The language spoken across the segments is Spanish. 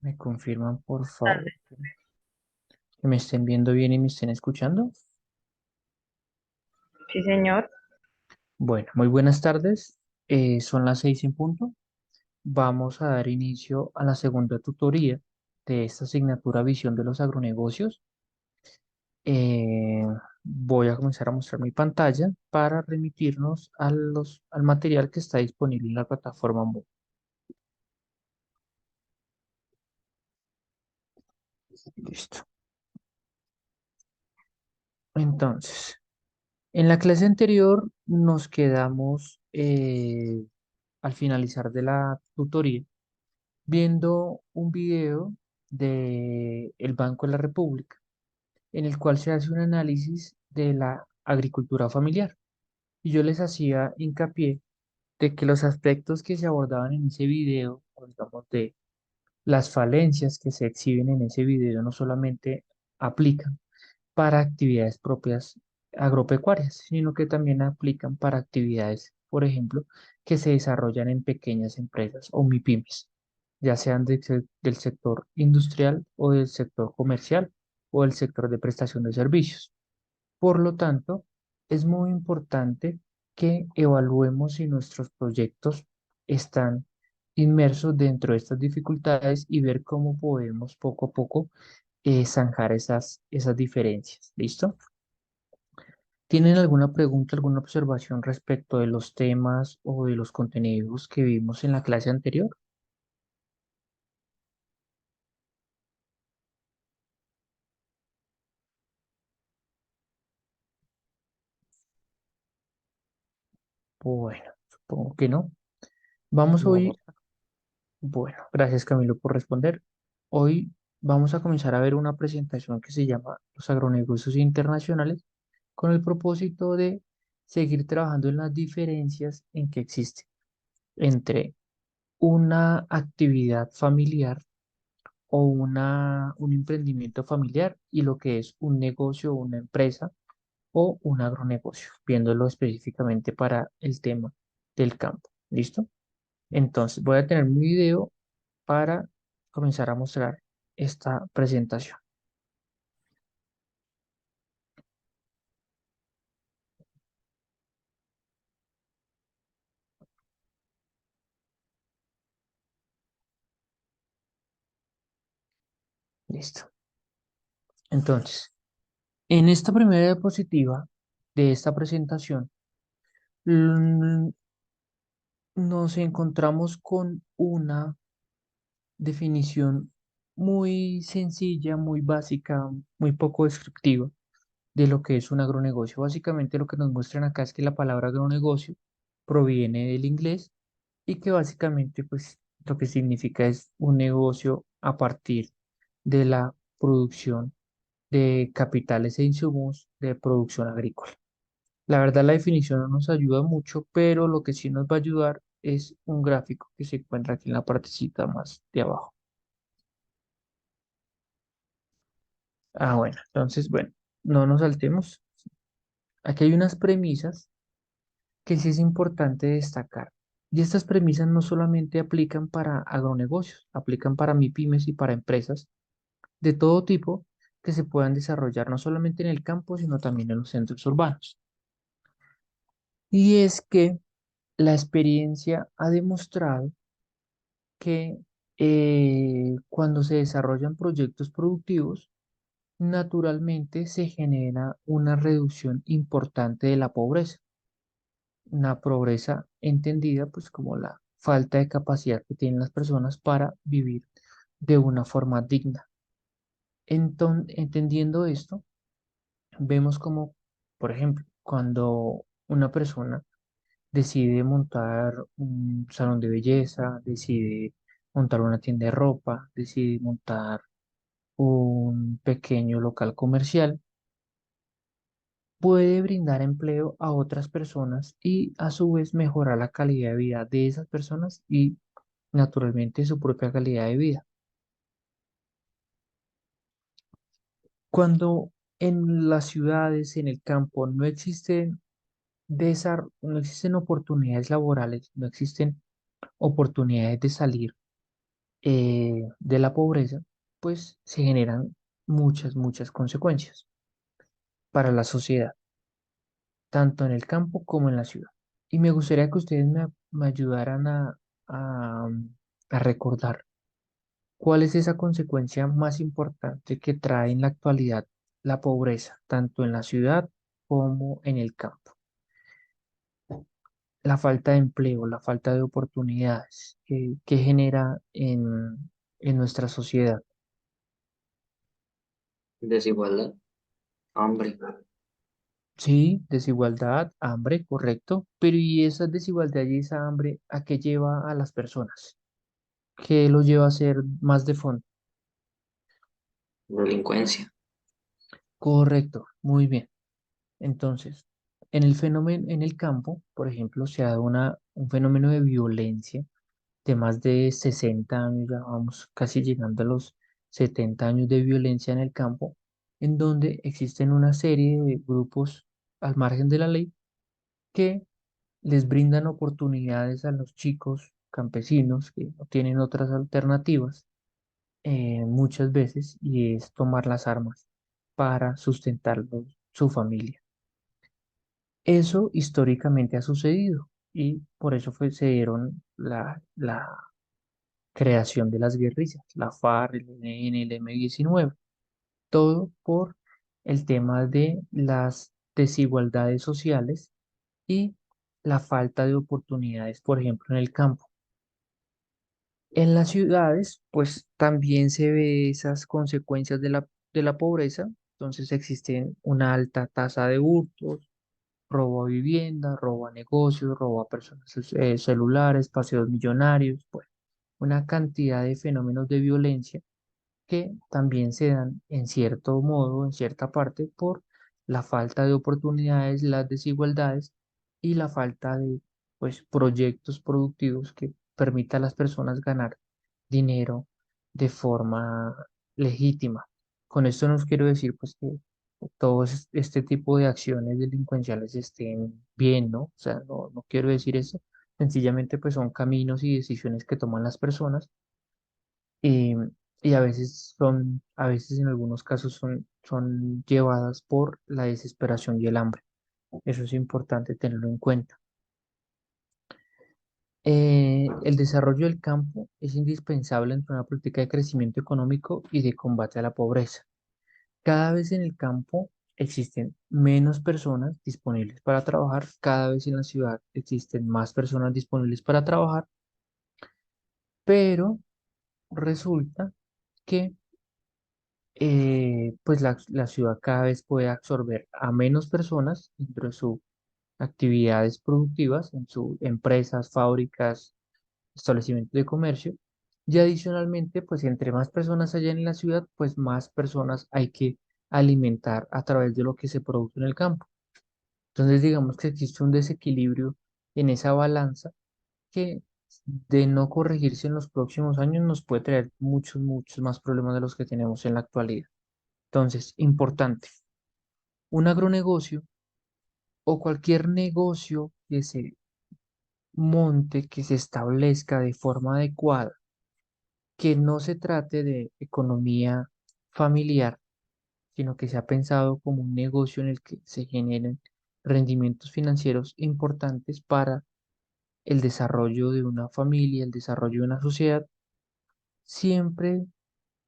Me confirman, por favor, que me estén viendo bien y me estén escuchando. Sí, señor. Bueno, muy buenas tardes. Son las 6 en punto. Vamos a dar inicio a la segunda tutoría de esta asignatura Visión de los Agronegocios. Eh, Voy a comenzar a mostrar mi pantalla para remitirnos al material que está disponible en la plataforma Moodle. Listo. Entonces, en la clase anterior nos quedamos al finalizar de la tutoría viendo un video de el Banco de la República en el cual se hace un análisis de la agricultura familiar. Y yo les hacía hincapié de que los aspectos que se abordaban en ese video, o digamos de las falencias que se exhiben en ese video, no solamente aplican para actividades propias agropecuarias, sino que también aplican para actividades, por ejemplo, que se desarrollan en pequeñas empresas o MIPYMES, ya sean del sector industrial o del sector comercial o del sector de prestación de servicios. Por lo tanto, es muy importante que evaluemos si nuestros proyectos están inmersos dentro de estas dificultades y ver cómo podemos poco a poco zanjar esas diferencias. ¿Listo? ¿Tienen alguna pregunta, alguna observación respecto de los temas o de los contenidos que vimos en la clase anterior? Bueno, supongo que no. Vamos No. hoy, bueno, gracias Camilo por responder. Hoy vamos a comenzar a ver una presentación que se llama Los agronegocios internacionales con el propósito de seguir trabajando en las diferencias en que existen entre una actividad familiar o un emprendimiento familiar y lo que es un negocio, una empresa o un agronegocio, viéndolo específicamente para el tema del campo. ¿Listo? Entonces voy a tener mi video para comenzar a mostrar esta presentación. Listo. Entonces, en esta primera diapositiva de esta presentación, mm, nos encontramos con una definición muy sencilla, muy básica, muy poco descriptiva de lo que es un agronegocio. Básicamente lo que nos muestran acá es que la palabra agronegocio proviene del inglés y que básicamente pues lo que significa es un negocio a partir de la producción de capitales e insumos de producción agrícola. La verdad la definición no nos ayuda mucho, pero lo que sí nos va a ayudar es un gráfico que se encuentra aquí en la partecita más de abajo. Bueno, entonces, bueno, no nos saltemos. Aquí hay unas premisas que sí es importante destacar. Y estas premisas no solamente aplican para agronegocios, aplican para MIPYMES y para empresas de todo tipo que se puedan desarrollar no solamente en el campo, sino también en los centros urbanos. Y es que la experiencia ha demostrado que cuando se desarrollan proyectos productivos, naturalmente se genera una reducción importante de la pobreza. Una pobreza entendida pues como la falta de capacidad que tienen las personas para vivir de una forma digna. Entendiendo esto, vemos como, por ejemplo, cuando una persona decide montar un salón de belleza, decide montar una tienda de ropa, decide montar un pequeño local comercial, puede brindar empleo a otras personas y a su vez mejorar la calidad de vida de esas personas y naturalmente su propia calidad de vida. Cuando en las ciudades, en el campo, no existen oportunidades laborales, no existen oportunidades de salir de la pobreza, pues se generan muchas consecuencias para la sociedad, tanto en el campo como en la ciudad. Y me gustaría que ustedes me ayudaran a, a recordar cuál es esa consecuencia más importante que trae en la actualidad la pobreza, tanto en la ciudad como en el campo. La falta de empleo, la falta de oportunidades que genera en nuestra sociedad. Desigualdad, hambre. Sí, desigualdad, hambre, correcto, pero ¿y esa desigualdad y esa hambre a qué lleva a las personas? ¿Qué los lleva a ser más de fondo? Delincuencia. Correcto, muy bien. Entonces, en el fenómeno, en el campo, por ejemplo, se ha dado un fenómeno de violencia de más de 60 años, ya vamos casi llegando a los 70 años de violencia en el campo, en donde existen una serie de grupos al margen de la ley que les brindan oportunidades a los chicos campesinos que no tienen otras alternativas muchas veces y es tomar las armas para sustentar su familia. Eso históricamente ha sucedido y por eso se dieron la creación de las guerrillas, la FARC, el ELN, el M-19, todo por el tema de las desigualdades sociales y la falta de oportunidades, por ejemplo, en el campo. En las ciudades, pues también se ve esas consecuencias de la pobreza, entonces existe una alta tasa de hurtos, robo a vivienda, robo a negocios, robo a personas celulares, paseos millonarios, pues una cantidad de fenómenos de violencia que también se dan en cierto modo, en cierta parte, por la falta de oportunidades, las desigualdades y la falta de pues, proyectos productivos que permitan a las personas ganar dinero de forma legítima. Con esto no quiero decir pues, que todos este tipo de acciones delincuenciales estén bien, ¿no? O sea, no quiero decir eso. Sencillamente pues son caminos y decisiones que toman las personas y, y a veces en algunos casos son llevadas por la desesperación y el hambre. Eso es importante tenerlo en cuenta. El desarrollo del campo es indispensable entre una política de crecimiento económico y de combate a la pobreza. Cada vez en el campo existen menos personas disponibles para trabajar, cada vez en la ciudad existen más personas disponibles para trabajar, pero resulta que pues la ciudad cada vez puede absorber a menos personas dentro de sus actividades productivas, en sus empresas, fábricas, establecimientos de comercio. Y adicionalmente, pues entre más personas haya en la ciudad, pues más personas hay que alimentar a través de lo que se produce en el campo. Entonces, digamos que existe un desequilibrio en esa balanza que de no corregirse en los próximos años nos puede traer muchos más problemas de los que tenemos en la actualidad. Entonces, importante, un agronegocio o cualquier negocio que se monte, que se establezca de forma adecuada, que no se trate de economía familiar, sino que sea pensado como un negocio en el que se generen rendimientos financieros importantes para el desarrollo de una familia, el desarrollo de una sociedad, siempre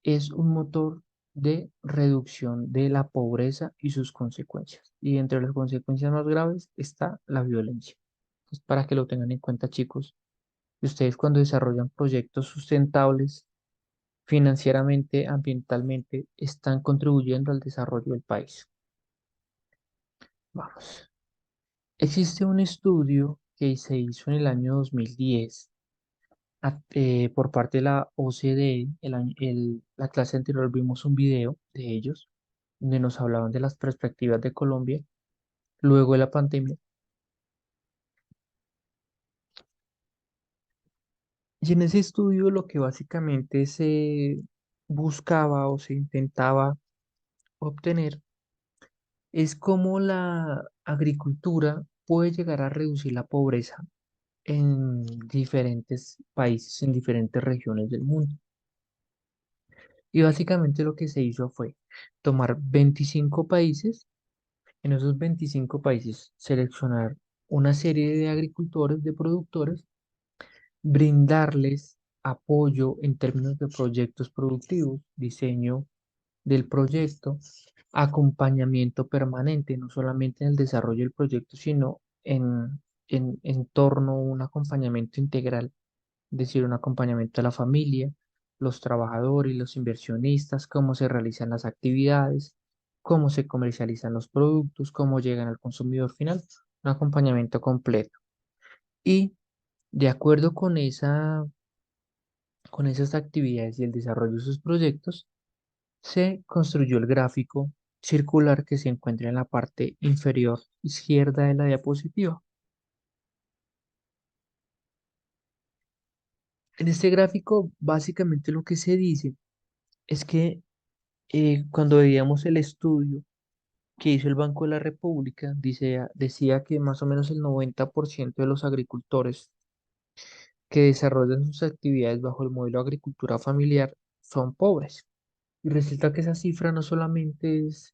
es un motor de reducción de la pobreza y sus consecuencias. Y entre las consecuencias más graves está la violencia. Entonces, para que lo tengan en cuenta, chicos, y ustedes cuando desarrollan proyectos sustentables financieramente, ambientalmente, están contribuyendo al desarrollo del país. Vamos. Existe un estudio que se hizo en el año 2010 por parte de la OCDE. La clase anterior vimos un video de ellos donde nos hablaban de las perspectivas de Colombia luego de la pandemia. Y en ese estudio lo que básicamente se buscaba o se intentaba obtener es cómo la agricultura puede llegar a reducir la pobreza en diferentes países, en diferentes regiones del mundo. Y básicamente lo que se hizo fue tomar 25 países, en esos 25 países seleccionar una serie de agricultores, de productores, brindarles apoyo en términos de proyectos productivos, diseño del proyecto, acompañamiento permanente, no solamente en el desarrollo del proyecto, sino en torno a un acompañamiento integral, es decir, un acompañamiento a la familia, los trabajadores, los inversionistas, cómo se realizan las actividades, cómo se comercializan los productos, cómo llegan al consumidor final, un acompañamiento completo. Y de acuerdo con esas actividades y el desarrollo de sus proyectos, se construyó el gráfico circular que se encuentra en la parte inferior izquierda de la diapositiva. En este gráfico, básicamente lo que se dice es que cuando veíamos el estudio que hizo el Banco de la República, decía que más o menos el 90% de los agricultores que desarrollan sus actividades bajo el modelo de agricultura familiar son pobres. Y resulta que esa cifra no solamente es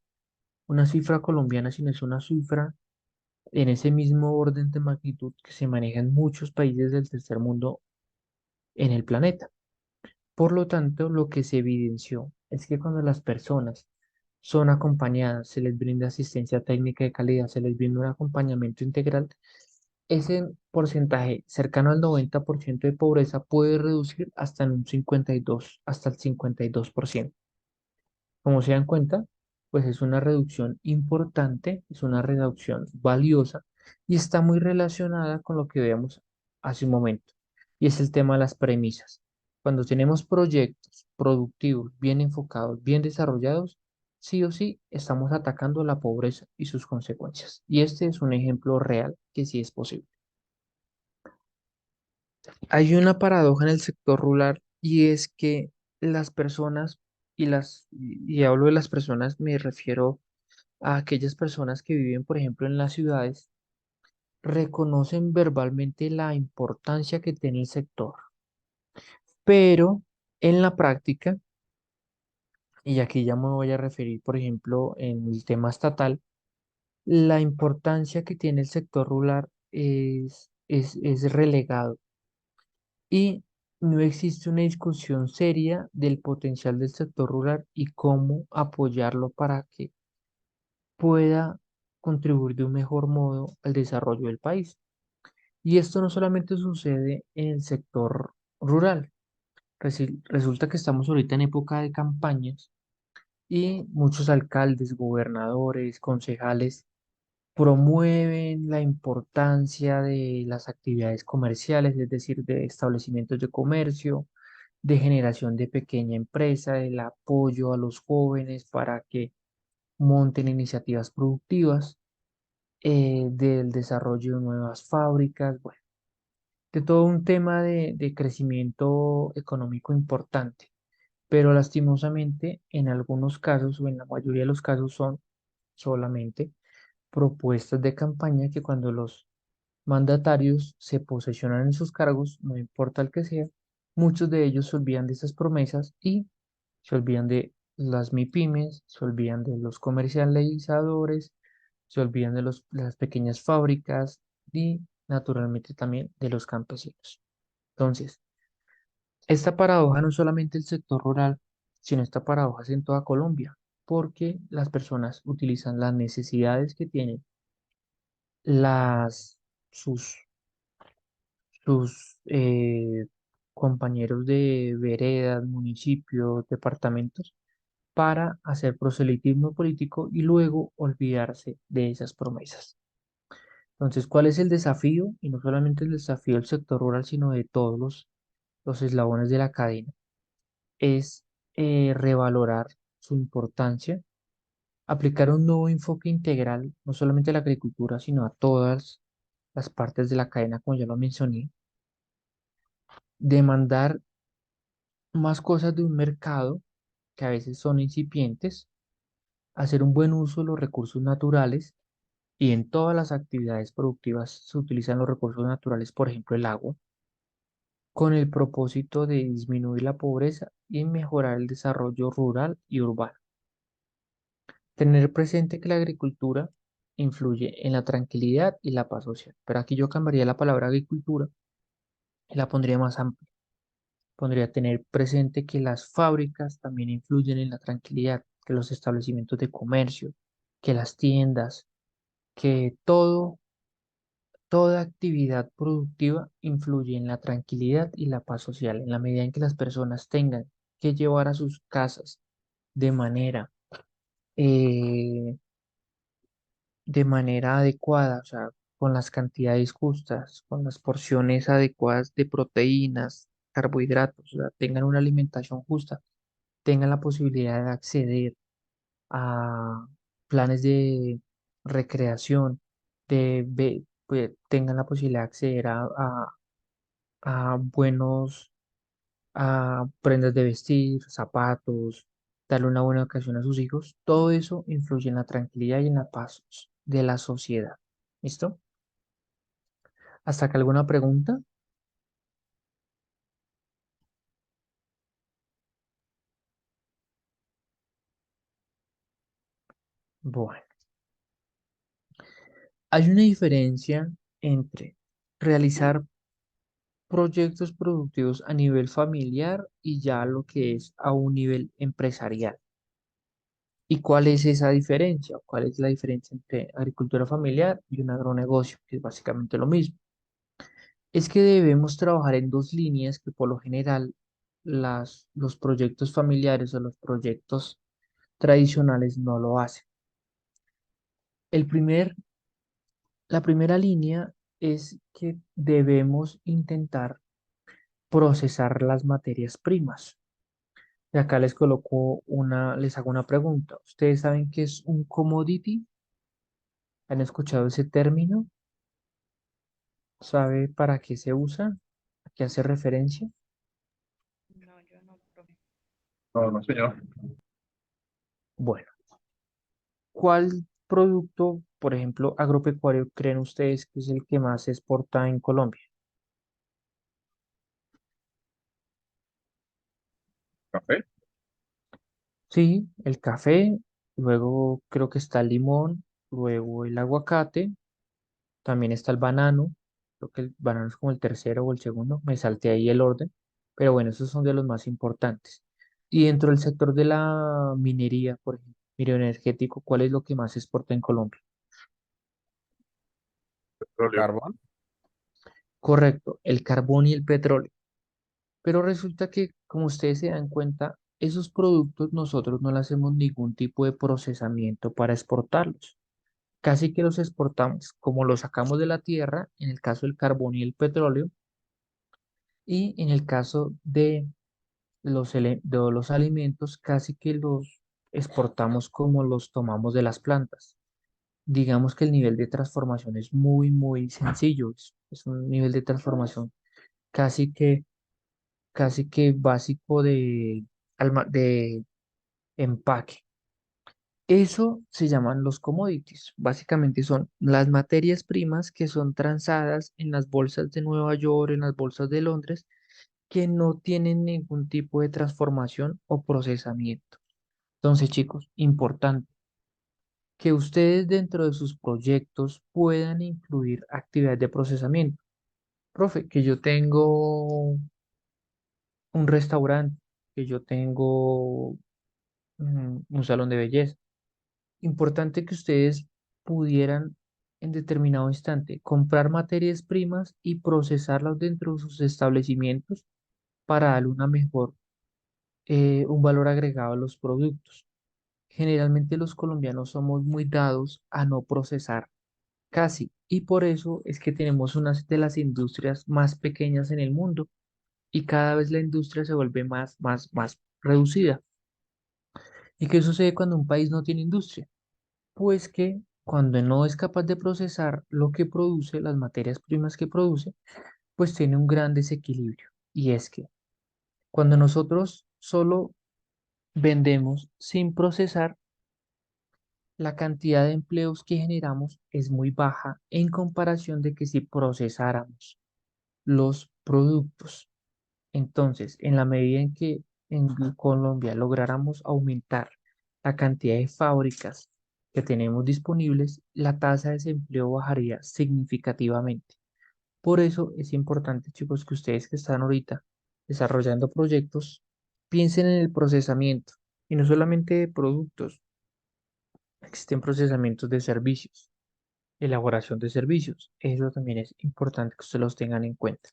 una cifra colombiana, sino es una cifra en ese mismo orden de magnitud que se maneja en muchos países del tercer mundo en el planeta. Por lo tanto, lo que se evidenció es que cuando las personas son acompañadas, se les brinda asistencia técnica de calidad, se les brinda un acompañamiento integral, ese porcentaje cercano al 90% de pobreza puede reducir hasta en un 52, hasta el 52%. Como se dan cuenta, pues es una reducción importante, es una reducción valiosa y está muy relacionada con lo que veamos hace un momento. Y es el tema de las premisas. Cuando tenemos proyectos productivos bien enfocados, bien desarrollados, sí o sí estamos atacando la pobreza y sus consecuencias. Y este es un ejemplo real que sí es posible. Hay una paradoja en el sector rural y es que las personas y hablo de las personas, me refiero a aquellas personas que viven, por ejemplo, en las ciudades, reconocen verbalmente la importancia que tiene el sector, pero en la práctica, y aquí ya me voy a referir, por ejemplo, en el tema estatal, la importancia que tiene el sector rural es relegado y no existe una discusión seria del potencial del sector rural y cómo apoyarlo para que pueda contribuir de un mejor modo al desarrollo del país. Y esto no solamente sucede en el sector rural. Resulta que estamos ahorita en época de campañas y muchos alcaldes, gobernadores, concejales promueven la importancia de las actividades comerciales, es decir, de establecimientos de comercio, de generación de pequeña empresa, del apoyo a los jóvenes para que monten iniciativas productivas, del desarrollo de nuevas fábricas, bueno, de todo un tema de crecimiento económico importante. Pero lastimosamente, en algunos casos o en la mayoría de los casos son solamente propuestas de campaña que cuando los mandatarios se posesionan en sus cargos, no importa el que sea, muchos de ellos se olvidan de esas promesas y se olvidan de las MIPYMES, se olvidan de los comercializadores, se olvidan de las pequeñas fábricas y naturalmente también de los campesinos. Entonces, esta paradoja no es solamente el sector rural, sino esta paradoja es en toda Colombia, porque las personas utilizan las necesidades que tienen las, sus, sus compañeros de veredas, municipios, departamentos, para hacer proselitismo político y luego olvidarse de esas promesas. Entonces, ¿cuál es el desafío? Y no solamente el desafío del sector rural, sino de todos los eslabones de la cadena. Es revalorar su importancia, aplicar un nuevo enfoque integral, no solamente a la agricultura, sino a todas las partes de la cadena, como ya lo mencioné, demandar más cosas de un mercado que a veces son incipientes, hacer un buen uso de los recursos naturales y en todas las actividades productivas se utilizan los recursos naturales, por ejemplo, el agua, con el propósito de disminuir la pobreza y mejorar el desarrollo rural y urbano. Tener presente que la agricultura influye en la tranquilidad y la paz social. Pero aquí yo cambiaría la palabra agricultura y la pondría más amplia. Pondría tener presente que las fábricas también influyen en la tranquilidad, que los establecimientos de comercio, que las tiendas, que toda actividad productiva influye en la tranquilidad y la paz social, en la medida en que las personas tengan que llevar a sus casas de manera, eh, de manera adecuada, o sea, con las cantidades justas, con las porciones adecuadas de proteínas, carbohidratos, o sea, tengan una alimentación justa, tengan la posibilidad de acceder a planes de recreación, pues, tengan la posibilidad de acceder a buenos, a prendas de vestir, zapatos, darle una buena educación a sus hijos, todo eso influye en la tranquilidad y en la paz de la sociedad. ¿Listo? ¿Hasta acá alguna pregunta? Bueno, hay una diferencia entre realizar proyectos productivos a nivel familiar y ya lo que es a un nivel empresarial. ¿Y cuál es esa diferencia? ¿Cuál es la diferencia entre agricultura familiar y un agronegocio? Que es básicamente lo mismo. Es que debemos trabajar en dos líneas que por lo general los proyectos familiares o los proyectos tradicionales no lo hacen. El primer, la primera línea es que debemos intentar procesar las materias primas. Y acá les hago una pregunta. ¿Ustedes saben qué es un commodity? ¿Han escuchado ese término? ¿Sabe para qué se usa? ¿A qué hace referencia? No, yo no, profe. No, no, señor. Bueno, ¿cuál producto, por ejemplo, agropecuario, creen ustedes que es el que más se exporta en Colombia? Café. Sí, el café, luego creo que está el limón, luego el aguacate, también está el banano, creo que el banano es como el tercero o el segundo, me salté ahí el orden, pero bueno, esos son de los más importantes. Y dentro del sector de la minería, por ejemplo, minero energético, ¿cuál es lo que más se exporta en Colombia? Petróleo. Carbón. Correcto, el carbón y el petróleo. Pero resulta que, como ustedes se dan cuenta, esos productos nosotros no le hacemos ningún tipo de procesamiento para exportarlos. Casi que los exportamos como los sacamos de la tierra, en el caso del carbón y el petróleo, y en el caso de de los alimentos, casi que los exportamos como los tomamos de las plantas. Digamos que el nivel de transformación es muy, muy sencillo. Es un nivel de transformación casi que, casi que básico de empaque. Eso se llaman los commodities. Básicamente son las materias primas que son transadas en las bolsas de Nueva York, en las bolsas de Londres, que no tienen ningún tipo de transformación o procesamiento. Entonces, chicos, importante que ustedes dentro de sus proyectos puedan incluir actividades de procesamiento. Profe, que yo tengo un restaurante, que yo tengo un salón de belleza. Importante que ustedes pudieran en determinado instante comprar materias primas y procesarlas dentro de sus establecimientos para darle un valor agregado a los productos. Generalmente los colombianos somos muy dados a no procesar casi, y por eso es que tenemos una de las industrias más pequeñas en el mundo y cada vez la industria se vuelve más reducida. ¿Y qué sucede cuando un país no tiene industria? Pues que cuando no es capaz de procesar lo que produce, las materias primas que produce, pues tiene un gran desequilibrio. Y es que cuando nosotros solo vendemos sin procesar, la cantidad de empleos que generamos es muy baja en comparación de que si procesáramos los productos. Entonces, en la medida en que en Colombia lográramos aumentar la cantidad de fábricas que tenemos disponibles, la tasa de desempleo bajaría significativamente. Por eso es importante, chicos, que ustedes que están ahorita desarrollando proyectos, piensen en el procesamiento y no solamente de productos, existen procesamientos de servicios, elaboración de servicios. Eso también es importante que ustedes los tengan en cuenta.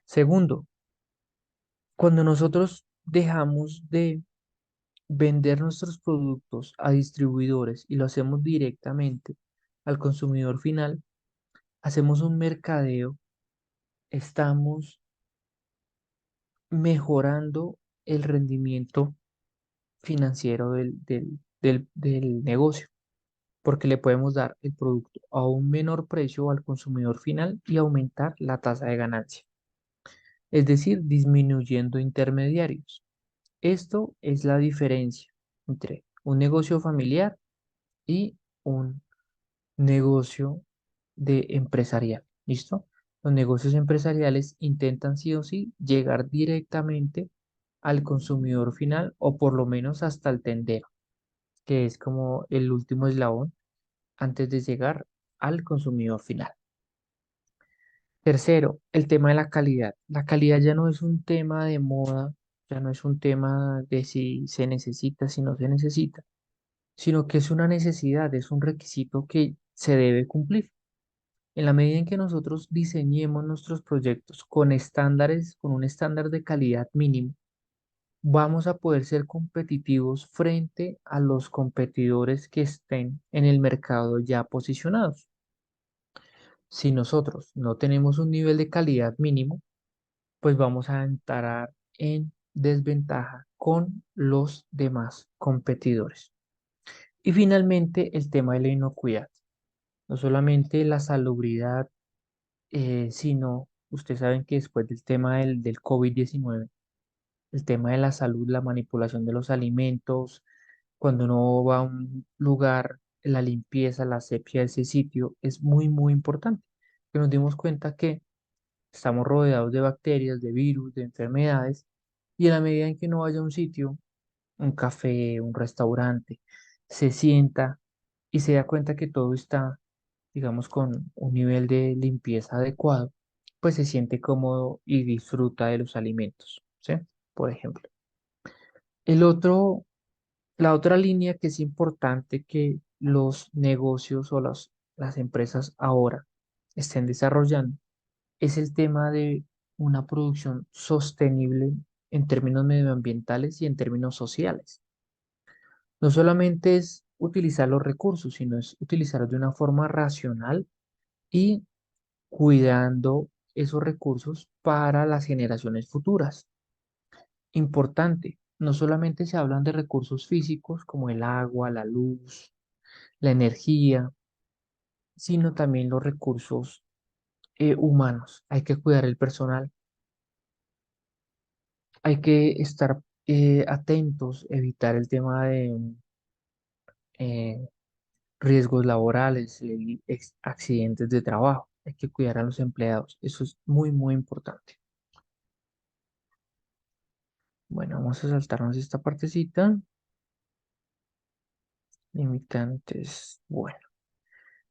Segundo, cuando nosotros dejamos de vender nuestros productos a distribuidores y lo hacemos directamente al consumidor final, hacemos un mercadeo, estamos mejorando el rendimiento financiero del negocio, porque le podemos dar el producto a un menor precio al consumidor final y aumentar la tasa de ganancia, es decir, disminuyendo intermediarios. Esto es la diferencia entre un negocio familiar y un negocio de empresarial. ¿Listo? Los negocios empresariales intentan sí o sí llegar directamente al consumidor final o por lo menos hasta el tendero, que es como el último eslabón antes de llegar al consumidor final. Tercero, el tema de la calidad. La calidad ya no es un tema de moda, ya no es un tema de si se necesita, si no se necesita, sino que es una necesidad, es un requisito que se debe cumplir. En la medida en que nosotros diseñemos nuestros proyectos con estándares, con un estándar de calidad mínimo, vamos a poder ser competitivos frente a los competidores que estén en el mercado ya posicionados. Si nosotros no tenemos un nivel de calidad mínimo, pues vamos a entrar en desventaja con los demás competidores. Y finalmente, el tema de la inocuidad. No solamente la salubridad, sino ustedes saben que después del tema del COVID-19, el tema de la salud, la manipulación de los alimentos, cuando uno va a un lugar, la limpieza, la asepsia de ese sitio es muy, muy importante. Que nos dimos cuenta que estamos rodeados de bacterias, de virus, de enfermedades, y en la medida en que uno vaya a un sitio, un café, un restaurante, se sienta y se da cuenta que todo está, digamos, con un nivel de limpieza adecuado, pues se siente cómodo y disfruta de los alimentos, ¿sí? Por ejemplo. El otro, la otra línea que es importante que los negocios o las empresas ahora estén desarrollando es el tema de una producción sostenible en términos medioambientales y en términos sociales. No solamente es utilizar los recursos, sino es utilizarlos de una forma racional y cuidando esos recursos para las generaciones futuras. Importante, no solamente se hablan de recursos físicos como el agua, la luz, la energía, sino también los recursos humanos. Hay que cuidar el personal, hay que estar atentos, evitar el tema de eh, riesgos laborales y accidentes de trabajo. Hay que cuidar a los empleados. Eso es muy, muy importante. Bueno, vamos a saltarnos esta partecita. Limitantes. Bueno,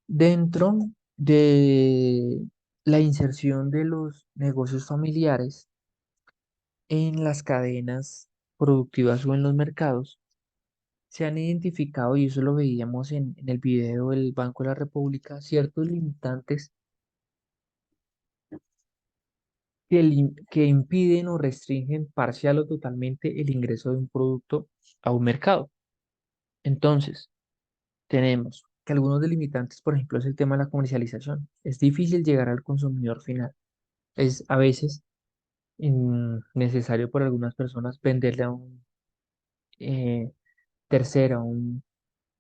dentro de la inserción de los negocios familiares en las cadenas productivas o en los mercados, se han identificado, y eso lo veíamos en el video del Banco de la República, ciertos limitantes que impiden o restringen parcial o totalmente el ingreso de un producto a un mercado. Entonces, tenemos que algunos delimitantes, por ejemplo, es el tema de la comercialización. Es difícil llegar al consumidor final. Es a veces necesario por algunas personas venderle a un eh, tercero, a un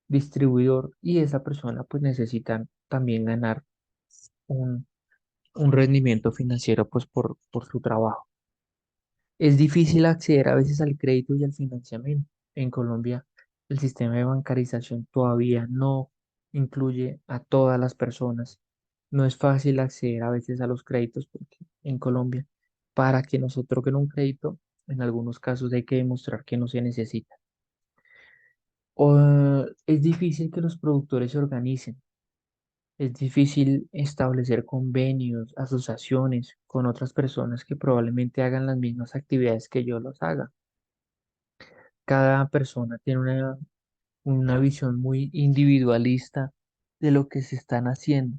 distribuidor, y esa persona pues necesita también ganar un, un rendimiento financiero pues por su trabajo. Es difícil acceder a veces al crédito y al financiamiento. En Colombia, el sistema de bancarización todavía no incluye a todas las personas. No es fácil acceder a veces a los créditos porque en Colombia, para que nos otorguen un crédito, en algunos casos hay que demostrar que no se necesita. Es difícil que los productores se organicen. Es difícil establecer convenios, asociaciones con otras personas que probablemente hagan las mismas actividades que yo los haga. Cada persona tiene una visión muy individualista de lo que se están haciendo.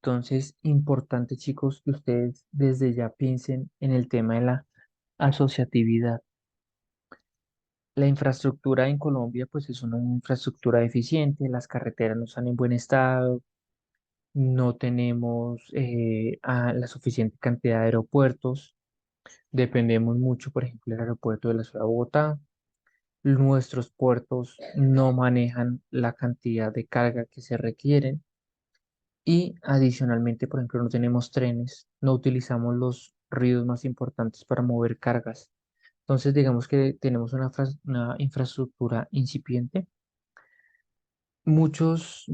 Entonces, importante, chicos, que ustedes desde ya piensen en el tema de la asociatividad. La infraestructura en Colombia, pues es una infraestructura deficiente, las carreteras no están en buen estado, no tenemos la suficiente cantidad de aeropuertos, dependemos mucho, por ejemplo, del aeropuerto de la ciudad de Bogotá. Nuestros puertos no manejan la cantidad de carga que se requieren y adicionalmente, por ejemplo, no tenemos trenes, no utilizamos los ríos más importantes para mover cargas. Entonces, digamos que tenemos una infraestructura incipiente. Muchos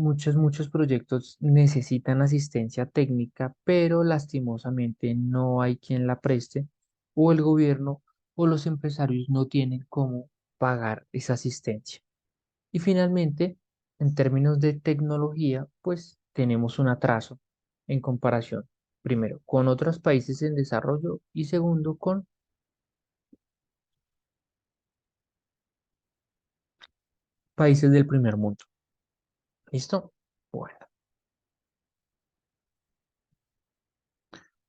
proyectos necesitan asistencia técnica, pero lastimosamente no hay quien la preste, o el gobierno o los empresarios no tienen cómo pagar esa asistencia. Y finalmente, en términos de tecnología, pues tenemos un atraso en comparación, primero, con otros países en desarrollo y segundo, con países del primer mundo. ¿Listo? Bueno,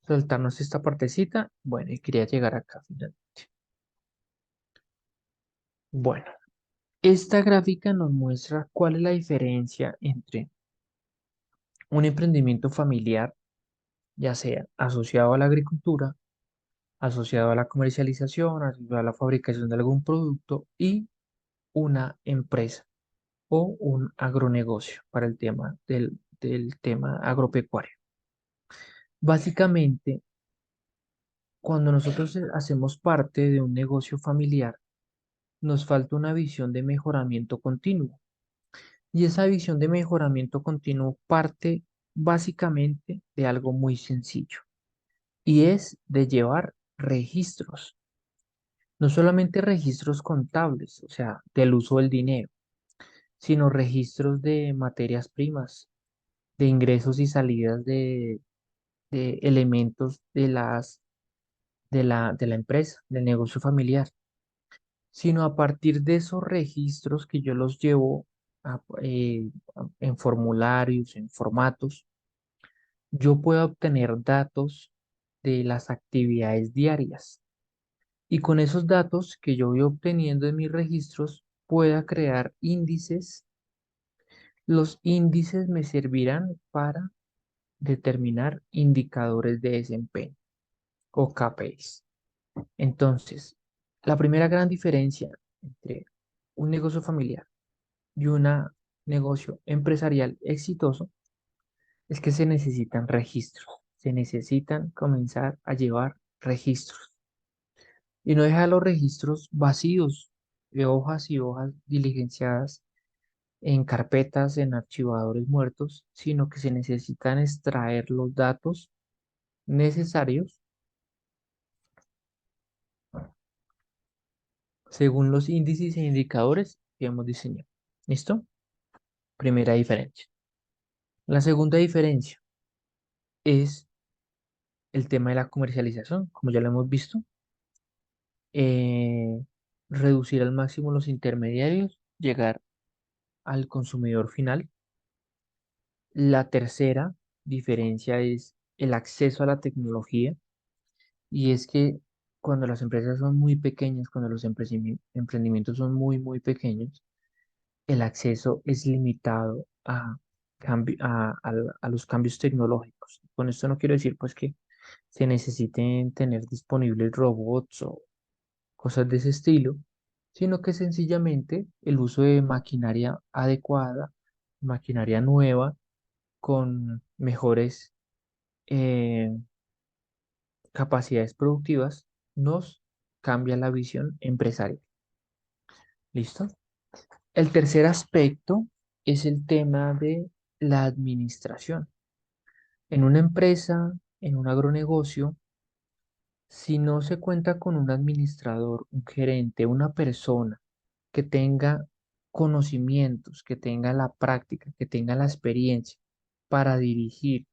saltarnos esta partecita. Bueno, y quería llegar acá finalmente. Bueno, esta gráfica nos muestra cuál es la diferencia entre un emprendimiento familiar, ya sea asociado a la agricultura, asociado a la comercialización, asociado a la fabricación de algún producto y una empresa o un agronegocio para el tema del tema agropecuario. Básicamente, cuando nosotros hacemos parte de un negocio familiar, nos falta una visión de mejoramiento continuo. Y esa visión de mejoramiento continuo parte básicamente de algo muy sencillo y es de llevar registros, no solamente registros contables, o sea, del uso del dinero, sino registros de materias primas, de ingresos y salidas de elementos de la empresa, del negocio familiar, sino a partir de esos registros que yo los llevo en formularios, en formatos, yo puedo obtener datos de las actividades diarias y con esos datos que yo voy obteniendo en mis registros, pueda crear índices. Los índices me servirán para determinar indicadores de desempeño o KPIs. Entonces, la primera gran diferencia entre un negocio familiar y un negocio empresarial exitoso es que se necesitan registros, se necesitan comenzar a llevar registros y no dejar los registros vacíos de hojas y hojas diligenciadas en carpetas, en archivadores muertos, sino que se necesitan extraer los datos necesarios según los índices e indicadores que hemos diseñado. ¿Listo? Primera diferencia. La segunda diferencia es el tema de la comercialización, como ya lo hemos visto. eh, Reducir al máximo los intermediarios, llegar al consumidor final. La tercera diferencia es el acceso a la tecnología y es que cuando las empresas son muy pequeñas, cuando los emprendimientos son muy pequeños, el acceso es limitado a los cambios tecnológicos. Con esto no quiero decir pues que se necesiten tener disponibles robots o cosas de ese estilo, sino que sencillamente el uso de maquinaria adecuada, maquinaria nueva, con mejores eh, capacidades productivas, nos cambia la visión empresarial. ¿Listo? El tercer aspecto es el tema de la administración. En una empresa, en un agronegocio, Si no se cuenta con un administrador, un gerente, una persona que tenga conocimientos, que tenga la práctica, que tenga la experiencia para dirigir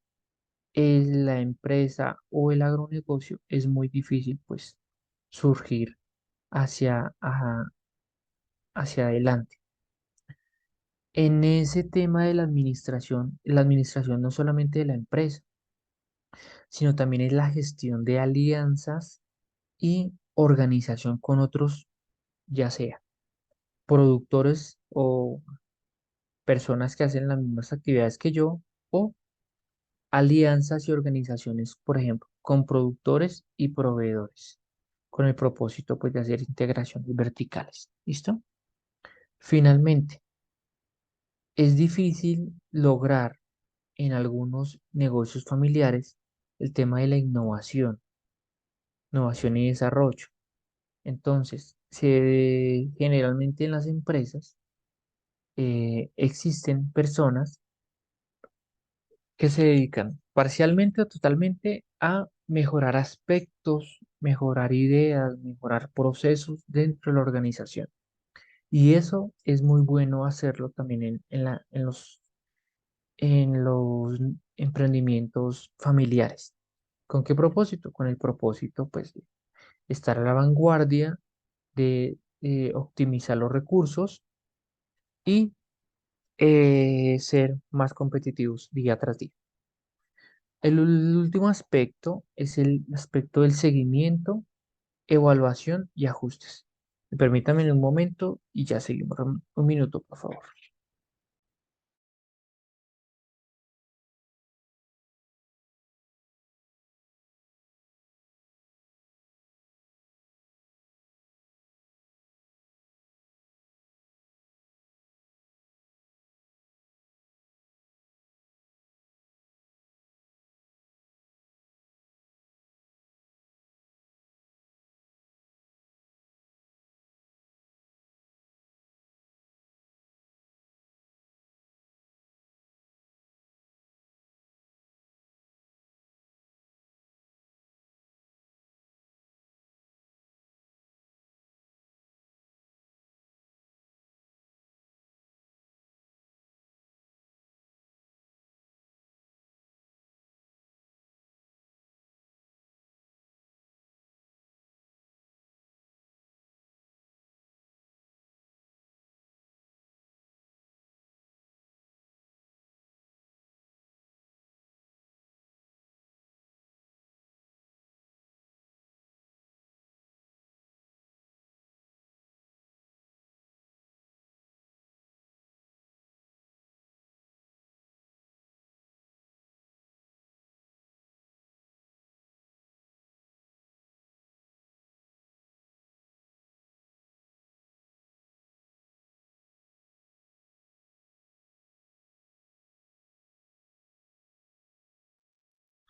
la empresa o el agronegocio, es muy difícil pues surgir hacia adelante. En ese tema de la administración no solamente de la empresa, sino también es la gestión de alianzas y organización con otros, ya sea productores o personas que hacen las mismas actividades que yo, o alianzas y organizaciones, por ejemplo, con productores y proveedores, con el propósito pues de hacer integraciones verticales. ¿Listo? Finalmente, es difícil lograr en algunos negocios familiares el tema de la innovación y desarrollo. Entonces, generalmente en las empresas existen personas que se dedican parcialmente o totalmente a mejorar aspectos, mejorar ideas, mejorar procesos dentro de la organización. Y eso es muy bueno hacerlo también en los emprendimientos familiares. ¿Con qué propósito? Con el propósito, pues, de estar a la vanguardia, de optimizar los recursos y ser más competitivos día tras día. El último aspecto es el aspecto del seguimiento, evaluación y ajustes. Permítame un momento y ya seguimos. Un minuto, por favor.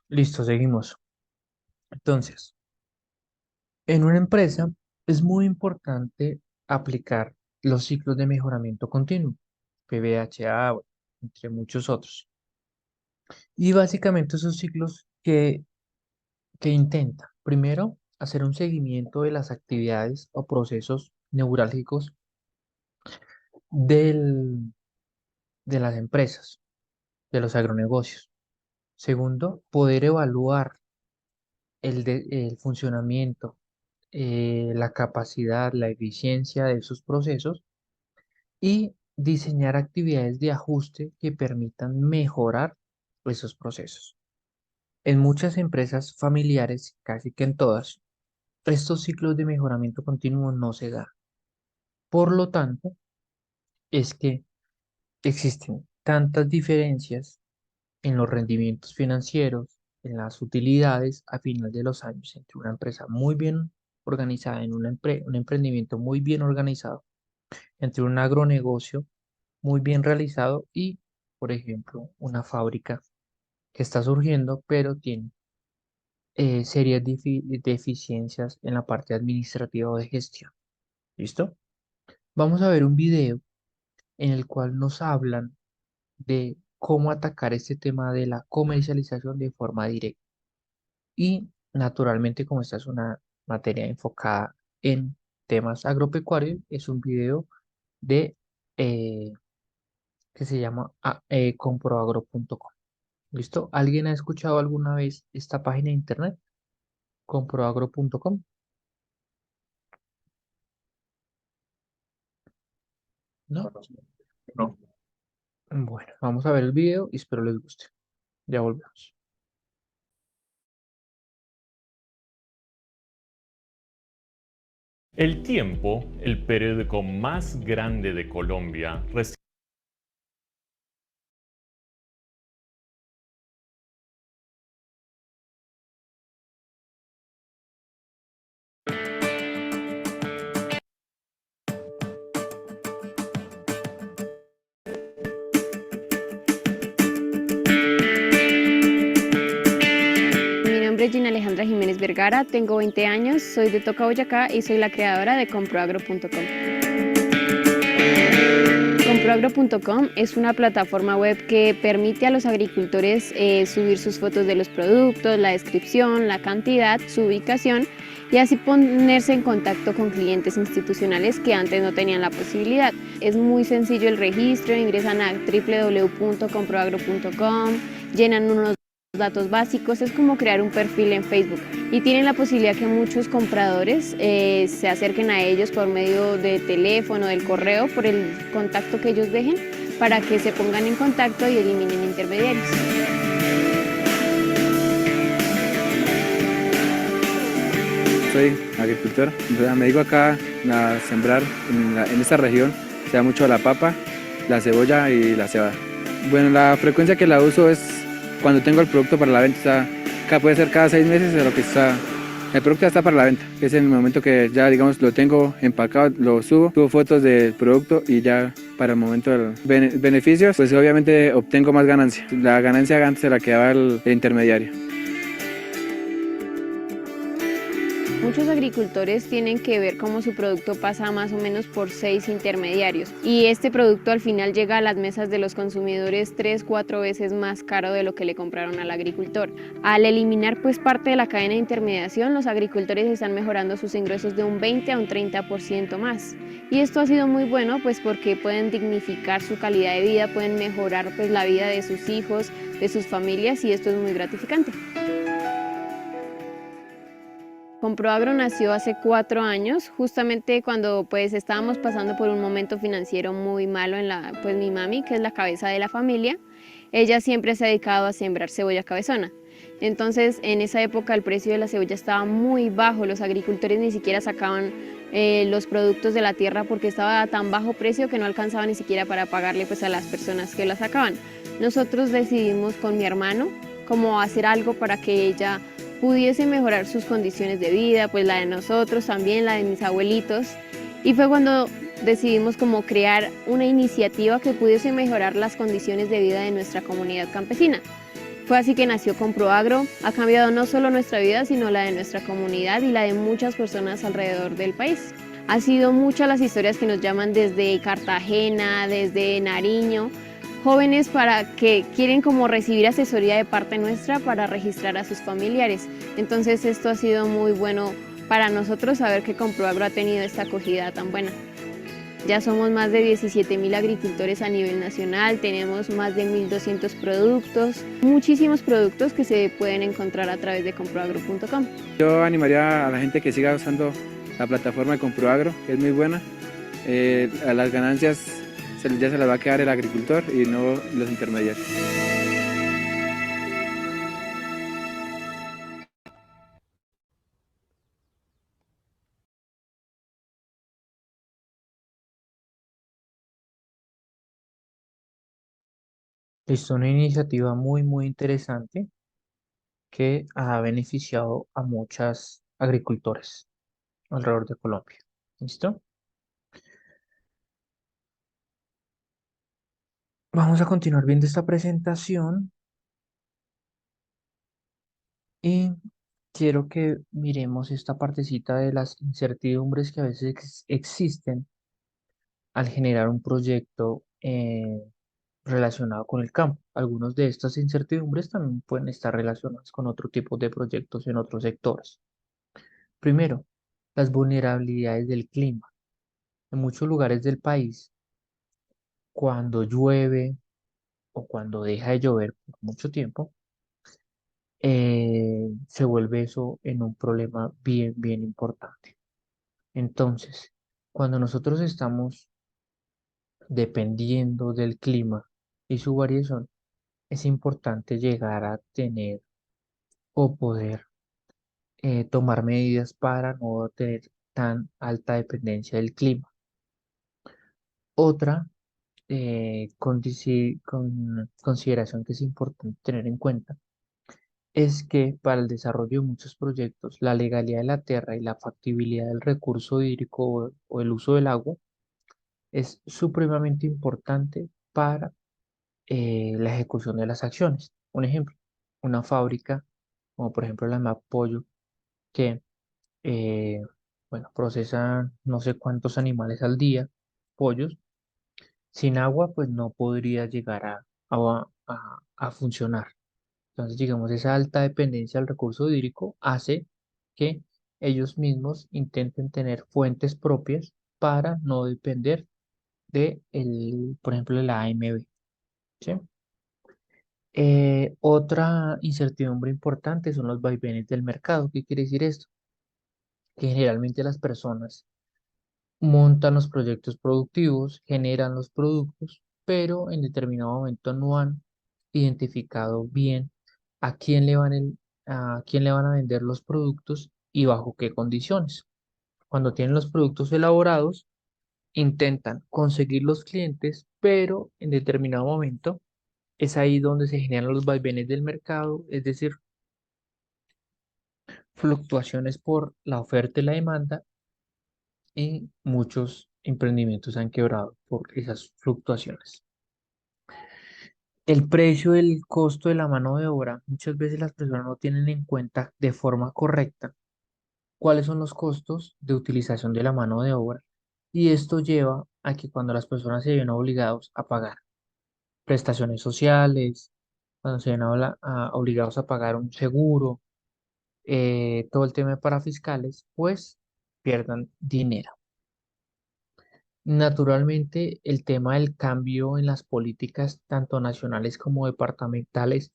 Listo, seguimos. Entonces, en una empresa es muy importante aplicar los ciclos de mejoramiento continuo, PBHA, bueno, entre muchos otros. Y básicamente esos ciclos que intenta, primero, hacer un seguimiento de las actividades o procesos neurálgicos del, de las empresas, de los agronegocios. Segundo, poder evaluar el funcionamiento, la capacidad, la eficiencia de esos procesos y diseñar actividades de ajuste que permitan mejorar esos procesos. En muchas empresas familiares, casi que en todas, estos ciclos de mejoramiento continuo no se dan. Por lo tanto, es que existen tantas diferencias en los rendimientos financieros, en las utilidades a final de los años entre una empresa muy bien organizada, en un emprendimiento muy bien organizado, entre un agronegocio muy bien realizado y, por ejemplo, una fábrica que está surgiendo, pero tiene serias deficiencias en la parte administrativa o de gestión. ¿Listo? Vamos a ver un video en el cual nos hablan de cómo atacar este tema de la comercialización de forma directa. Y Naturalmente, como esta es una materia enfocada en temas agropecuarios, es un video de eh, que se llama comproagro.com. ¿Listo? ¿Alguien ha escuchado alguna vez esta página de internet? Comproagro.com. ¿No? No. Bueno, vamos a ver el video y espero les guste. Ya volvemos. El Tiempo, el periódico más grande de Colombia, Mi nombre es Gina Alejandra Jiménez Vergara, tengo 20 años, soy de Toca, Boyacá y soy la creadora de comproagro.com. Comproagro.com es una plataforma web que permite a los agricultores subir sus fotos de los productos, la descripción, la cantidad, su ubicación y así ponerse en contacto con clientes institucionales que antes no tenían la posibilidad. Es muy sencillo el registro, ingresan a www.comproagro.com, llenan unos datos básicos, es como crear un perfil en Facebook y tienen la posibilidad que muchos compradores se acerquen a ellos por medio de teléfono, del correo, por el contacto que ellos dejen para que se pongan en contacto y eliminen intermediarios. Soy agricultor, me dedico acá a sembrar en esta región, se da mucho la papa, la cebolla y la cebada. Bueno, la frecuencia que la uso es cuando tengo el producto para la venta, puede ser cada 6 meses de lo que está. El producto ya está para la venta, que es en el momento que ya digamos lo tengo empacado, lo subo fotos del producto y ya para el momento de los beneficios, pues obviamente obtengo más ganancia. La ganancia antes se la quedaba el intermediario. Muchos agricultores tienen que ver cómo su producto pasa más o menos por 6 intermediarios y este producto al final llega a las mesas de los consumidores 3-4 veces más caro de lo que le compraron al agricultor. Al eliminar pues parte de la cadena de intermediación, los agricultores están mejorando sus ingresos de un 20 a un 30% más. Y esto ha sido muy bueno pues porque pueden dignificar su calidad de vida, pueden mejorar pues la vida de sus hijos, de sus familias y esto es muy gratificante. Comproagro nació hace 4 años, justamente cuando pues estábamos pasando por un momento financiero muy malo pues mi mami, que es la cabeza de la familia, ella siempre se ha dedicado a sembrar cebolla cabezona. Entonces en esa época el precio de la cebolla estaba muy bajo, los agricultores ni siquiera sacaban los productos de la tierra porque estaba a tan bajo precio que no alcanzaba ni siquiera para pagarle pues a las personas que la sacaban. Nosotros decidimos con mi hermano como hacer algo para que ella pudiese mejorar sus condiciones de vida, pues la de nosotros también, la de mis abuelitos. Y fue cuando decidimos como crear una iniciativa que pudiese mejorar las condiciones de vida de nuestra comunidad campesina. Fue así que nació Comproagro, ha cambiado no solo nuestra vida, sino la de nuestra comunidad y la de muchas personas alrededor del país. Han sido muchas las historias que nos llaman desde Cartagena, desde Nariño, jóvenes para que quieren como recibir asesoría de parte nuestra para registrar a sus familiares. Entonces esto ha sido muy bueno para nosotros saber que Comproagro ha tenido esta acogida tan buena. Ya somos más de 17.000 agricultores a nivel nacional, tenemos más de 1.200 productos, muchísimos productos que se pueden encontrar a través de comproagro.com. Yo animaría a la gente que siga usando la plataforma de Comproagro, que es muy buena. A las ganancias ya se las va a quedar el agricultor y no los intermediarios. Es una iniciativa muy interesante que ha beneficiado a muchos agricultores alrededor de Colombia. ¿Listo? Vamos a continuar viendo esta presentación y quiero que miremos esta partecita de las incertidumbres que a veces existen al generar un proyecto relacionado con el campo. Algunos de estas incertidumbres también pueden estar relacionadas con otro tipo de proyectos en otros sectores. Primero, las vulnerabilidades del clima. En muchos lugares del país, cuando llueve o cuando deja de llover por mucho tiempo, se vuelve eso en un problema bien, bien importante. Entonces, cuando nosotros estamos dependiendo del clima y su variación, es importante llegar a tener o poder tomar medidas para no tener tan alta dependencia del clima. Otra consideración que es importante tener en cuenta es que para el desarrollo de muchos proyectos, la legalidad de la tierra y la factibilidad del recurso hídrico o el uso del agua es supremamente importante para la ejecución de las acciones. Un ejemplo, una fábrica, como por ejemplo la MAP Pollo, que bueno, procesan no sé cuántos animales al día, pollos, sin agua pues no podría llegar a funcionar. Entonces, digamos, esa alta dependencia del recurso hídrico hace que ellos mismos intenten tener fuentes propias para no depender de, por ejemplo, de la AMB, ¿sí? Otra incertidumbre importante son los vaivenes del mercado. ¿Qué quiere decir esto? Que generalmente las personas montan los proyectos productivos, generan los productos, pero en determinado momento no han identificado bien a quién le a quién le van a vender los productos y bajo qué condiciones. Cuando tienen los productos elaborados, intentan conseguir los clientes, pero en determinado momento es ahí donde se generan los vaivenes del mercado, es decir, fluctuaciones por la oferta y la demanda, y muchos emprendimientos han quebrado por esas fluctuaciones. El precio del costo de la mano de obra, muchas veces las personas no tienen en cuenta de forma correcta cuáles son los costos de utilización de la mano de obra, y esto lleva a que cuando las personas se ven obligados a pagar prestaciones sociales, cuando se ven obligados a pagar un seguro, todo el tema de parafiscales, pues pierdan dinero. Naturalmente, el tema del cambio en las políticas, tanto nacionales como departamentales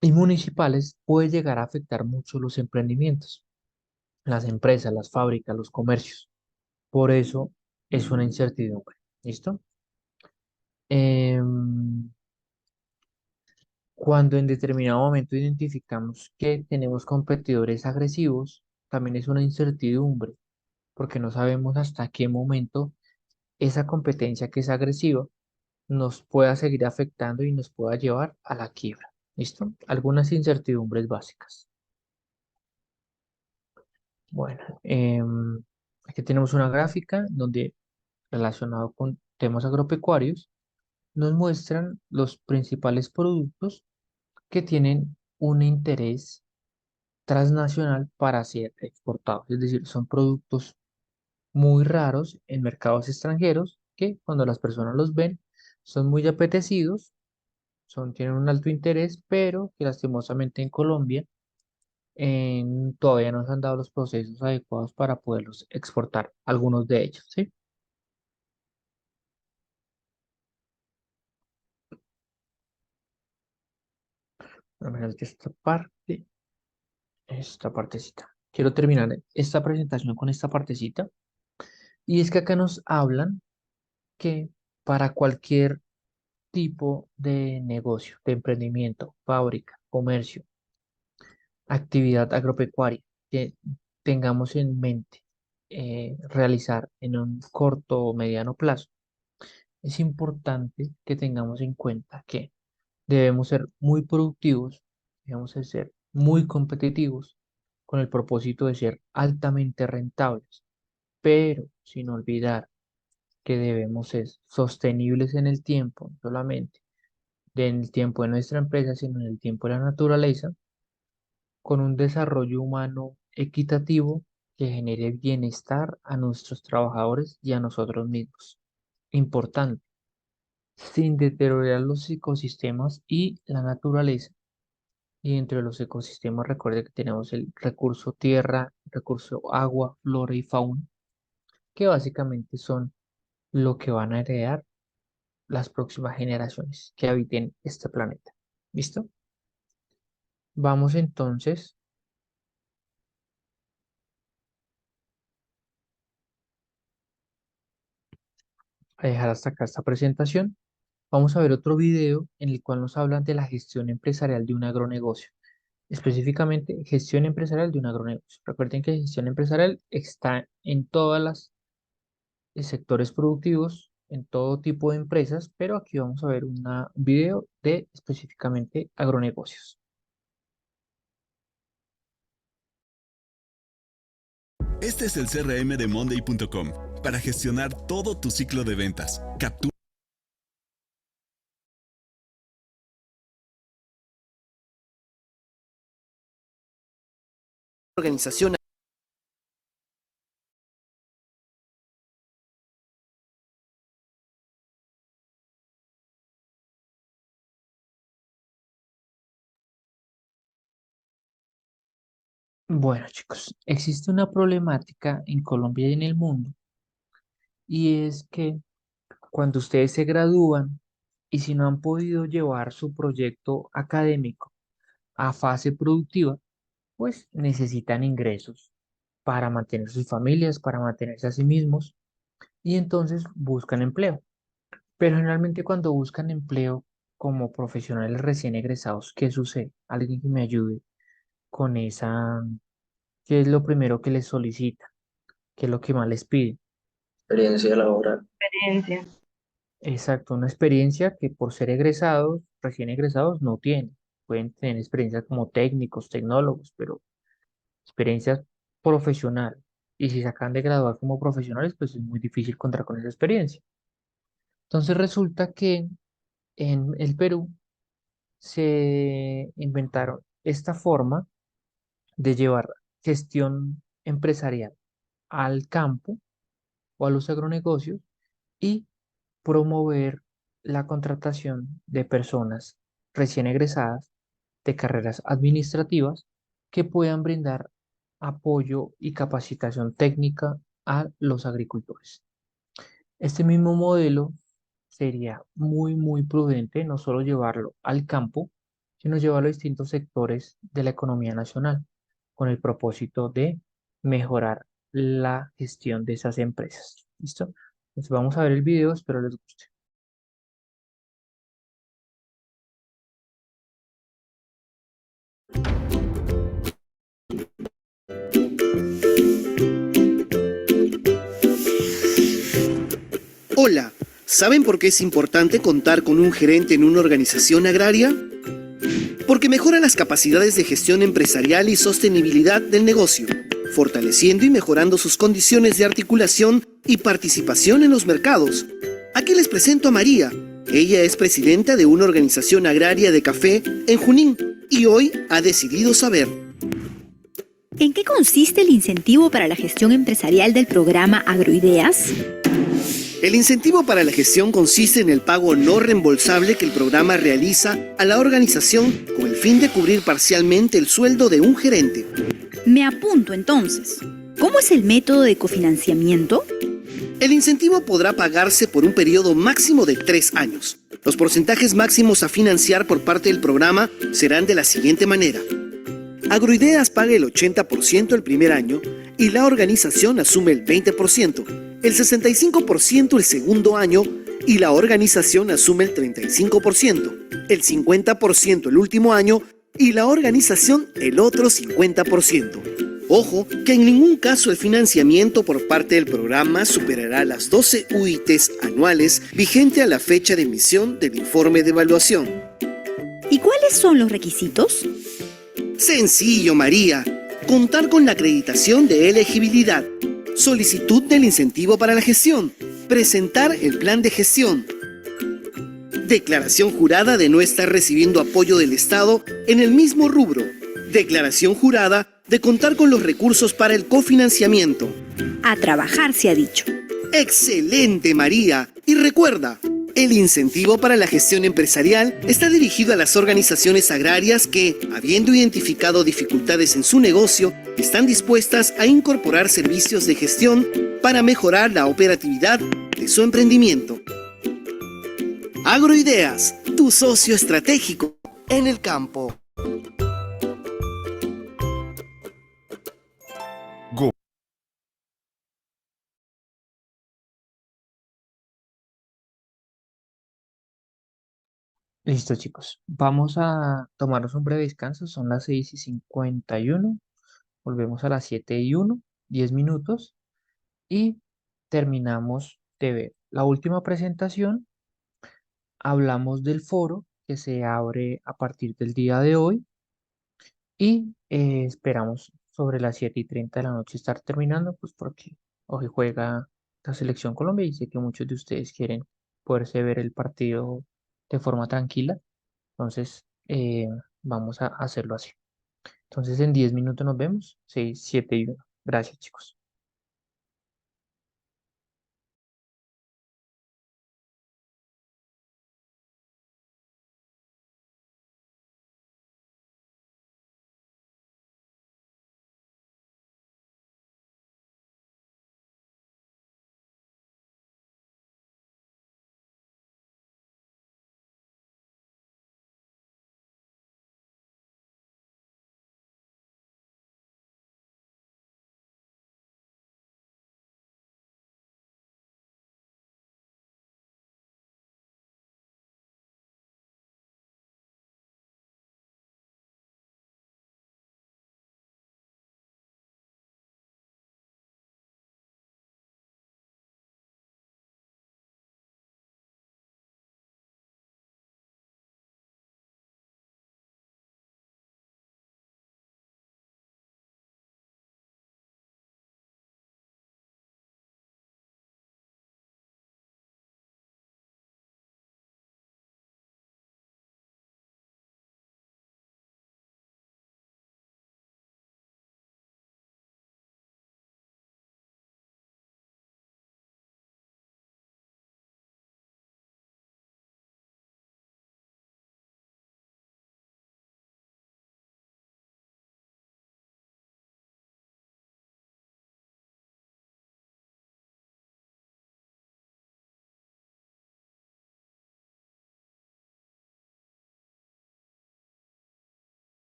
y municipales, puede llegar a afectar mucho los emprendimientos, las empresas, las fábricas, los comercios. Por eso es una incertidumbre. ¿Listo? Em, Cuando en determinado momento identificamos que tenemos competidores agresivos, también es una incertidumbre, porque no sabemos hasta qué momento esa competencia que es agresiva nos pueda seguir afectando y nos pueda llevar a la quiebra. ¿Listo? Algunas incertidumbres básicas. Bueno, aquí tenemos una gráfica donde, relacionado con temas agropecuarios, nos muestran los principales productos que tienen un interés transnacional para ser exportados. Es decir, son productos muy raros en mercados extranjeros que cuando las personas los ven son muy apetecidos, tienen un alto interés, pero que lastimosamente en Colombia todavía no se han dado los procesos adecuados para poderlos exportar, algunos de ellos, ¿sí? Al menos que esta partecita. Quiero terminar esta presentación con esta partecita. Y es que acá nos hablan que para cualquier tipo de negocio, de emprendimiento, fábrica, comercio, actividad agropecuaria que tengamos en mente realizar en un corto o mediano plazo, es importante que tengamos en cuenta que debemos ser muy productivos, debemos de ser muy competitivos con el propósito de ser altamente rentables, pero sin olvidar que debemos ser sostenibles en el tiempo, no solamente en el tiempo de nuestra empresa, sino en el tiempo de la naturaleza, con un desarrollo humano equitativo que genere bienestar a nuestros trabajadores y a nosotros mismos. Importante, sin deteriorar los ecosistemas y la naturaleza. Y entre los ecosistemas, recuerde que tenemos el recurso tierra, recurso agua, flora y fauna, que básicamente son lo que van a heredar las próximas generaciones que habiten este planeta. ¿Listo? Vamos entonces a dejar hasta acá esta presentación. Vamos a ver otro video en el cual nos hablan de la gestión empresarial de un agronegocio. Específicamente, gestión empresarial de un agronegocio. Recuerden que gestión empresarial está en todas las sectores productivos, en todo tipo de empresas, pero aquí vamos a ver un video de específicamente agronegocios. Este es el CRM de Monday.com para gestionar todo tu ciclo de ventas. Captura organización. Bueno, chicos, existe una problemática en Colombia y en el mundo, y es que cuando ustedes se gradúan y si no han podido llevar su proyecto académico a fase productiva, pues necesitan ingresos para mantener sus familias, para mantenerse a sí mismos, y entonces buscan empleo. Pero generalmente cuando buscan empleo como profesionales recién egresados, ¿qué sucede? Alguien que me ayude con esa, ¿qué es lo primero que les solicita? ¿Qué es lo que más les pide? Experiencia laboral. Experiencia. Exacto, una experiencia que por ser egresados, recién egresados, no tienen. Pueden tener experiencia como técnicos, tecnólogos, pero experiencia profesional. Y si se acaban de graduar como profesionales, pues es muy difícil contar con esa experiencia. Entonces resulta que en el Perú se inventaron esta forma de llevar gestión empresarial al campo o a los agronegocios y promover la contratación de personas recién egresadas de carreras administrativas que puedan brindar apoyo y capacitación técnica a los agricultores. Este mismo modelo sería muy prudente no solo llevarlo al campo, sino llevarlo a distintos sectores de la economía nacional, con el propósito de mejorar la gestión de esas empresas. ¿Listo? Entonces vamos a ver el video, espero les guste. Hola, ¿saben por qué es importante contar con un gerente en una organización agraria? Porque mejora las capacidades de gestión empresarial y sostenibilidad del negocio, fortaleciendo y mejorando sus condiciones de articulación y participación en los mercados. Aquí les presento a María. Ella es presidenta de una organización agraria de café en Junín y hoy ha decidido saber. ¿En qué consiste el incentivo para la gestión empresarial del programa Agroideas? El incentivo para la gestión consiste en el pago no reembolsable que el programa realiza a la organización con el fin de cubrir parcialmente el sueldo de un gerente. Me apunto entonces. ¿Cómo es el método de cofinanciamiento? El incentivo podrá pagarse por un periodo máximo de 3 años. Los porcentajes máximos a financiar por parte del programa serán de la siguiente manera. Agroideas paga el 80% el primer año y la organización asume el 20%, el 65% el segundo año y la organización asume el 35%, el 50% el último año y la organización el otro 50%. Ojo, que en ningún caso el financiamiento por parte del programa superará las 12 UITs anuales vigente a la fecha de emisión del informe de evaluación. ¿Y cuáles son los requisitos? Sencillo, María. Contar con la acreditación de elegibilidad, solicitud del incentivo para la gestión, presentar el plan de gestión, declaración jurada de no estar recibiendo apoyo del Estado en el mismo rubro, declaración jurada de contar con los recursos para el cofinanciamiento. A trabajar se ha dicho. ¡Excelente, María! Y recuerda, el incentivo para la gestión empresarial está dirigido a las organizaciones agrarias que, habiendo identificado dificultades en su negocio, están dispuestas a incorporar servicios de gestión para mejorar la operatividad de su emprendimiento. Agroideas, tu socio estratégico en el campo. Listo, chicos. Vamos a tomarnos un breve descanso. Son las 6:51. Volvemos a las 7:01, 10 minutos. Y terminamos de ver la última presentación. Hablamos del foro que se abre a partir del día de hoy. Y esperamos sobre las 7:30 de la noche estar terminando, pues porque hoy juega la selección Colombia y sé que muchos de ustedes quieren poderse ver el partido de forma tranquila. Entonces, vamos a hacerlo así. Entonces, en 10 minutos nos vemos. 6, 7 y 1. Gracias, chicos.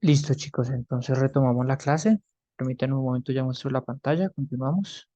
Listo, chicos, entonces retomamos la clase. Permítanme un momento, ya muestro la pantalla. Continuamos.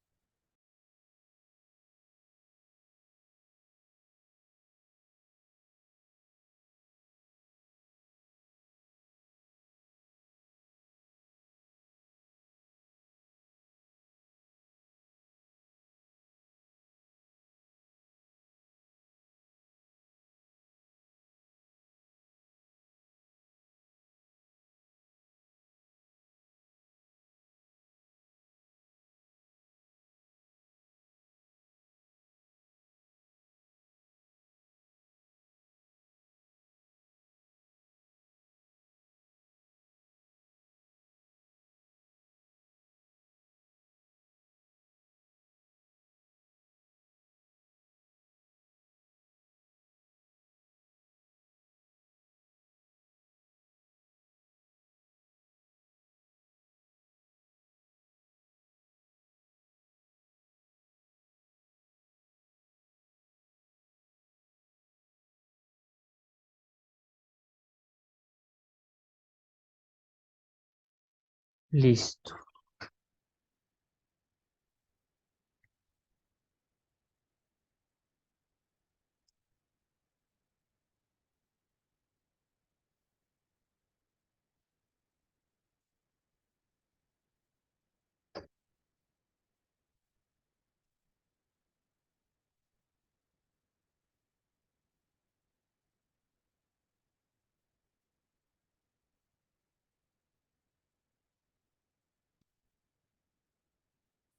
Listo.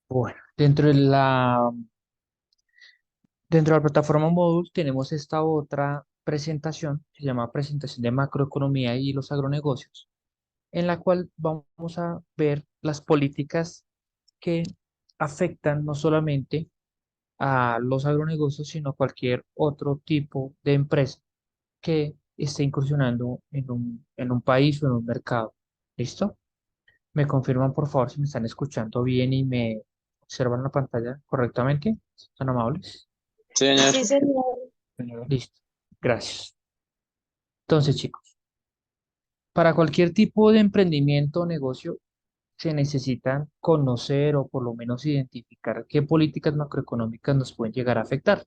Bueno, dentro de la plataforma Moodle tenemos esta otra presentación, que se llama presentación de macroeconomía y los agronegocios, en la cual vamos a ver las políticas que afectan no solamente a los agronegocios, sino a cualquier otro tipo de empresa que esté incursionando en un país o en un mercado. ¿Listo? ¿Me confirman, por favor, si me están escuchando bien y me observan la pantalla correctamente? ¿Son amables? Sí, señor. Sí, señor. Señor. Listo. Gracias. Entonces, chicos, para cualquier tipo de emprendimiento o negocio se necesitan conocer o por lo menos identificar qué políticas macroeconómicas nos pueden llegar a afectar.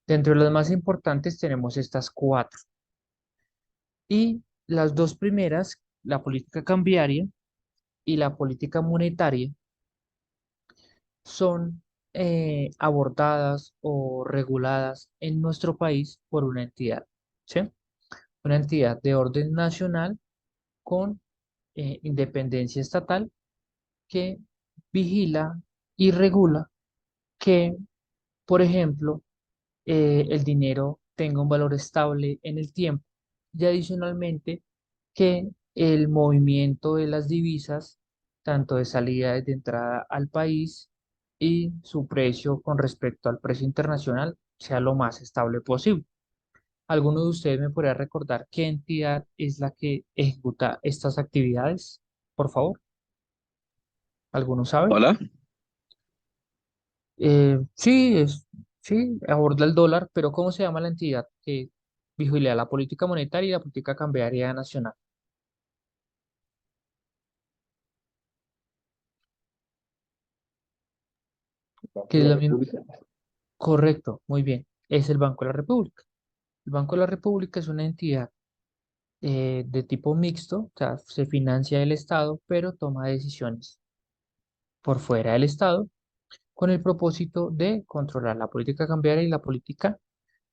Dentro de las más importantes tenemos estas cuatro. Y las dos primeras, la política cambiaria y la política monetaria, son abordadas o reguladas en nuestro país por una entidad, ¿sí? Una entidad de orden nacional con independencia estatal que vigila y regula que, por ejemplo, el dinero tenga un valor estable en el tiempo y adicionalmente que el movimiento de las divisas, tanto de salida y de entrada al país y su precio con respecto al precio internacional, sea lo más estable posible. ¿Alguno de ustedes me podría recordar qué entidad es la que ejecuta estas actividades? Por favor, ¿alguno sabe? Hola. Sí, aborda el dólar, pero ¿cómo se llama la entidad que vigila la política monetaria y la política cambiaria nacional? Que es La la misma. República. Correcto, muy bien. Es el Banco de la República. El Banco de la República es una entidad de tipo mixto, o sea, se financia el Estado, pero toma decisiones por fuera del Estado con el propósito de controlar la política cambiaria y la política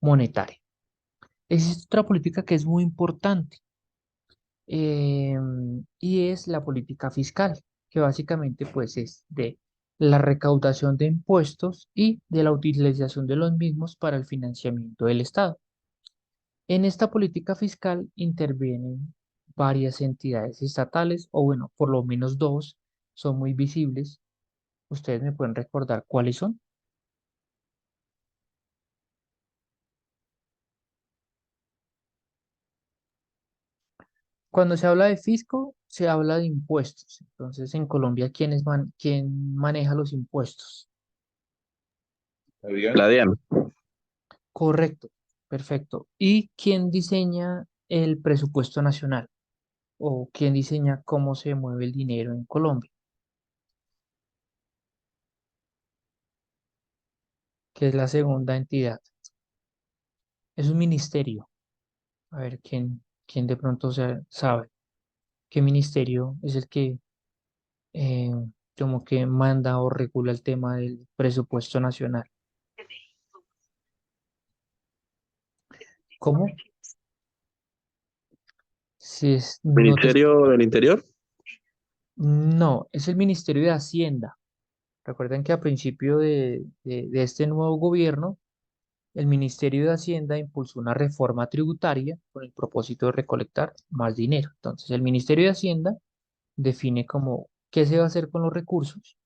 monetaria. Existe otra política que es muy importante y es la política fiscal, que básicamente pues es de la recaudación de impuestos y de la utilización de los mismos para el financiamiento del Estado. En esta política fiscal intervienen varias entidades estatales, o bueno, por lo menos dos son muy visibles. ¿Ustedes me pueden recordar cuáles son? Cuando se habla de fisco, se habla de impuestos. Entonces, en Colombia, ¿quién maneja los impuestos? La DIAN. Correcto, perfecto. ¿Y quién diseña el presupuesto nacional? o quién diseña cómo se mueve el dinero en Colombia, que es la segunda entidad. Es un ministerio. A ver, quién de pronto sabe qué ministerio es el que eh, como que manda o regula el tema del presupuesto nacional. ¿Cómo? Si es, no te, Ministerio del Interior. no, es el Ministerio de Hacienda. Recuerden que a principio de este nuevo gobierno, el Ministerio de Hacienda impulsó una reforma tributaria con el propósito de recolectar más dinero. Entonces, el Ministerio de Hacienda define como qué se va a hacer con los recursos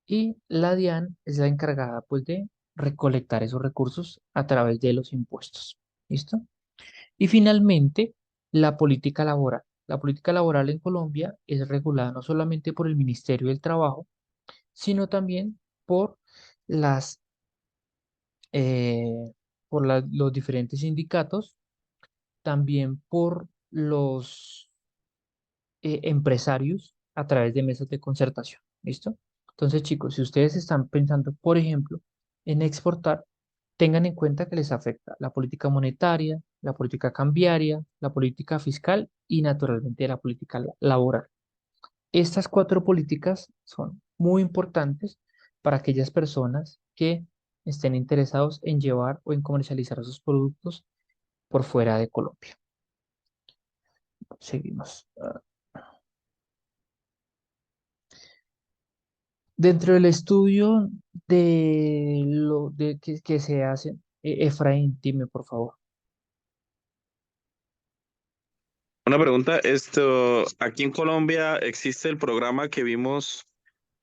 y la DIAN es la encargada pues de recolectar esos recursos a través de los impuestos. ¿Listo? Y finalmente, la política laboral. La política laboral en Colombia es regulada no solamente por el Ministerio del Trabajo, sino también por las los diferentes sindicatos, también por los empresarios a través de mesas de concertación. ¿Listo? Entonces, chicos, si ustedes están pensando, por ejemplo, en exportar, tengan en cuenta que les afecta la política monetaria, la política cambiaria, la política fiscal y naturalmente la política laboral. Estas cuatro políticas son muy importantes para aquellas personas que estén interesados en llevar o en comercializar sus productos por fuera de Colombia. Seguimos. Dentro del estudio de lo que se hace, Efraín, dime por favor. Una pregunta, aquí en Colombia existe el programa que vimos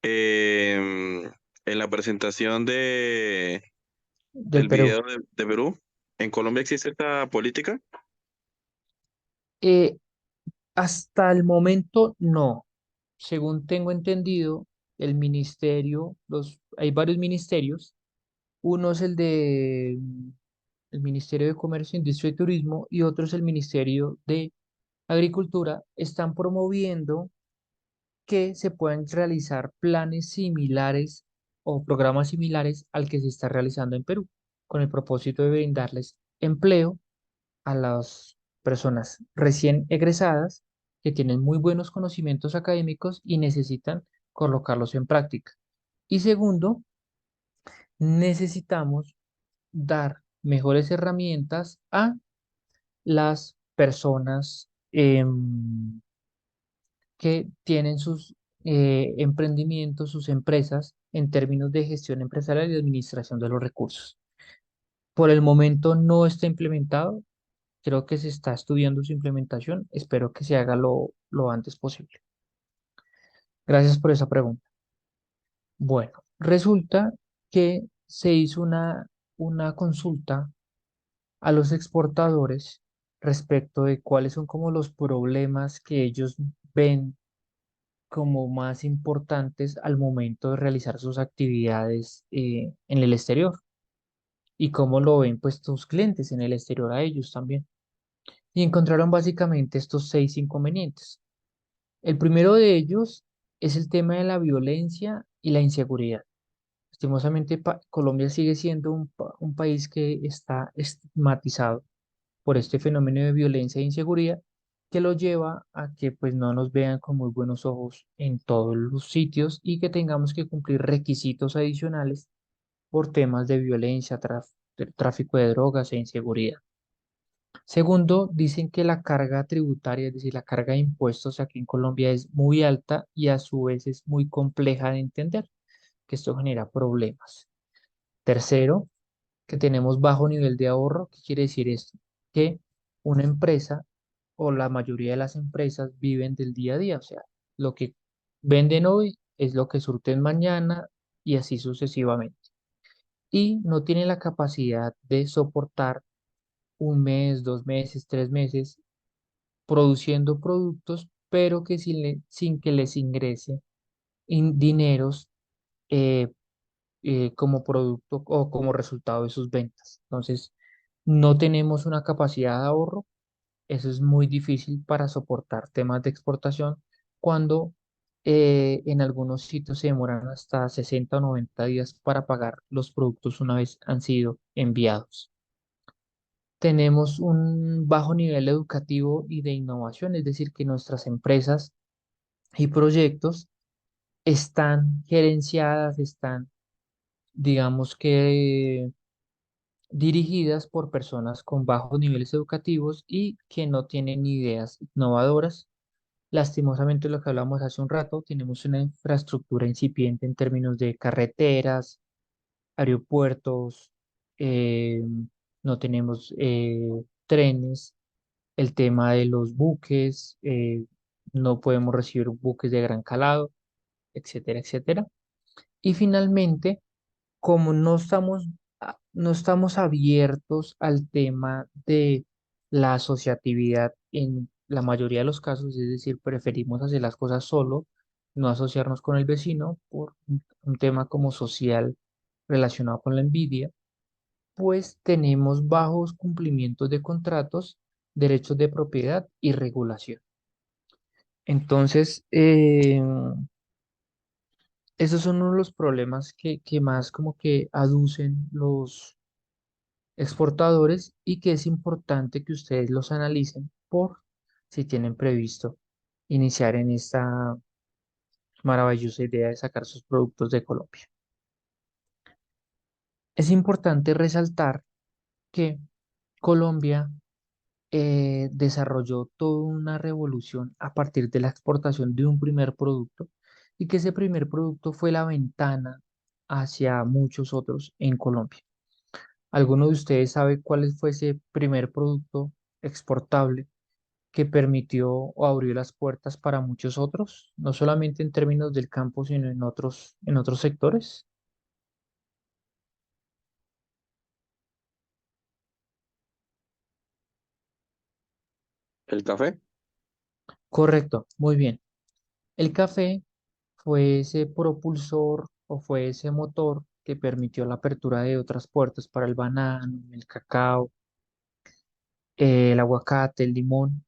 en la presentación Del del Perú. video de Perú. ¿En Colombia existe esta política? Eh, Hasta el momento no. Según tengo entendido, el ministerio, hay varios ministerios. Uno es el Ministerio de Comercio, Industria y Turismo y otro es el Ministerio de Agricultura. Están promoviendo que se puedan realizar planes similares o programas similares al que se está realizando en Perú, con el propósito de brindarles empleo a las personas recién egresadas que tienen muy buenos conocimientos académicos y necesitan colocarlos en práctica. Y segundo, necesitamos dar mejores herramientas a las personas que tienen sus emprendimientos, sus empresas en términos de gestión empresarial y administración de los recursos. Por el momento no está implementado, creo que se está estudiando su implementación, espero que se haga lo antes posible. Gracias por esa pregunta. Bueno, resulta que se hizo una consulta a los exportadores respecto de cuáles son como los problemas que ellos ven como más importantes al momento de realizar sus actividades en el exterior y cómo lo ven pues sus clientes en el exterior a ellos también. Y encontraron básicamente estos 6 inconvenientes. El primero de ellos es el tema de la violencia y la inseguridad. Lastimosamente, Colombia sigue siendo un país que está estigmatizado por este fenómeno de violencia e inseguridad que lo lleva a que pues no nos vean con muy buenos ojos en todos los sitios y que tengamos que cumplir requisitos adicionales por temas de violencia, tráfico de drogas e inseguridad. Segundo, dicen que la carga tributaria, es decir, la carga de impuestos aquí en Colombia es muy alta y a su vez es muy compleja de entender, que esto genera problemas. Tercero, que tenemos bajo nivel de ahorro. ¿Qué quiere decir esto? Que una empresa o la mayoría de las empresas viven del día a día, o sea, lo que venden hoy es lo que surten mañana y así sucesivamente. Y no tienen la capacidad de soportar un mes, 2 meses, 3 meses produciendo productos, pero que sin que les ingrese dineros eh, como producto o como resultado de sus ventas. Entonces, no tenemos una capacidad de ahorro eso es muy difícil para soportar temas de exportación cuando en algunos sitios se demoran hasta 60 o 90 días para pagar los productos una vez han sido enviados. Tenemos un bajo nivel educativo y de innovación, es decir, que nuestras empresas y proyectos están gerenciadas, están, digamos que, dirigidas por personas con bajos niveles educativos y que no tienen ideas innovadoras. Lastimosamente, lo que hablamos hace un rato, tenemos una infraestructura incipiente en términos de carreteras, aeropuertos, eh, no tenemos trenes, el tema de los buques, no podemos recibir buques de gran calado, etcétera, etcétera. Y finalmente, como no estamos abiertos al tema de la asociatividad en la mayoría de los casos, es decir, preferimos hacer las cosas solo, no asociarnos con el vecino por un tema como social relacionado con la envidia, pues tenemos bajos cumplimientos de contratos, derechos de propiedad y regulación. Entonces, esos son uno de los problemas que más como que aducen los exportadores y que es importante que ustedes los analicen por si tienen previsto iniciar en esta maravillosa idea de sacar sus productos de Colombia. Es importante resaltar que Colombia desarrolló toda una revolución a partir de la exportación de un primer producto y que ese primer producto fue la ventana hacia muchos otros en Colombia. ¿Alguno de ustedes sabe cuál fue ese primer producto exportable que permitió o abrió las puertas para muchos otros, no solamente en términos del campo, sino en otros sectores? ¿El café? Correcto, muy bien. El café fue ese propulsor o fue ese motor que permitió la apertura de otras puertas para el banano, el cacao, el aguacate, el limón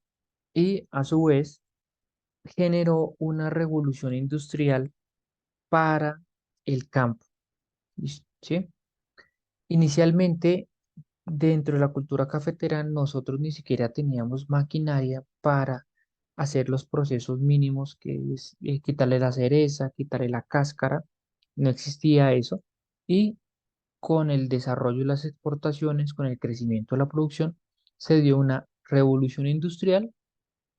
y a su vez generó una revolución industrial para el campo. ¿Sí? Inicialmente, dentro de la cultura cafetera, nosotros ni siquiera teníamos maquinaria para hacer los procesos mínimos, que es quitarle la cereza, quitarle la cáscara. No existía eso. Y con el desarrollo de las exportaciones, con el crecimiento de la producción, se dio una revolución industrial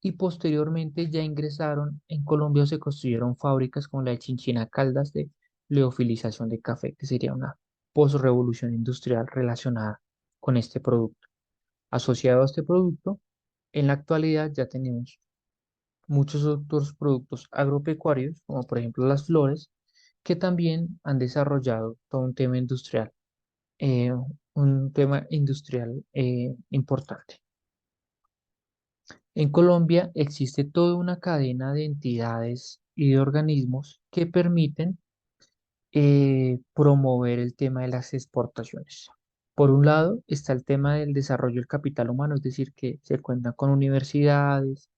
y posteriormente ya ingresaron en Colombia o se construyeron fábricas como la de Chinchina Caldas de leofilización de café, que sería una posrevolución industrial relacionada con este producto. Asociado a este producto, en la actualidad ya tenemos muchos otros productos agropecuarios, como por ejemplo las flores, que también han desarrollado todo eh, un tema industrial importante. En Colombia existe toda una cadena de entidades y de organismos que permiten promover el tema de las exportaciones. Por un lado está el tema del desarrollo del capital humano, es decir, que se cuenta con universidades,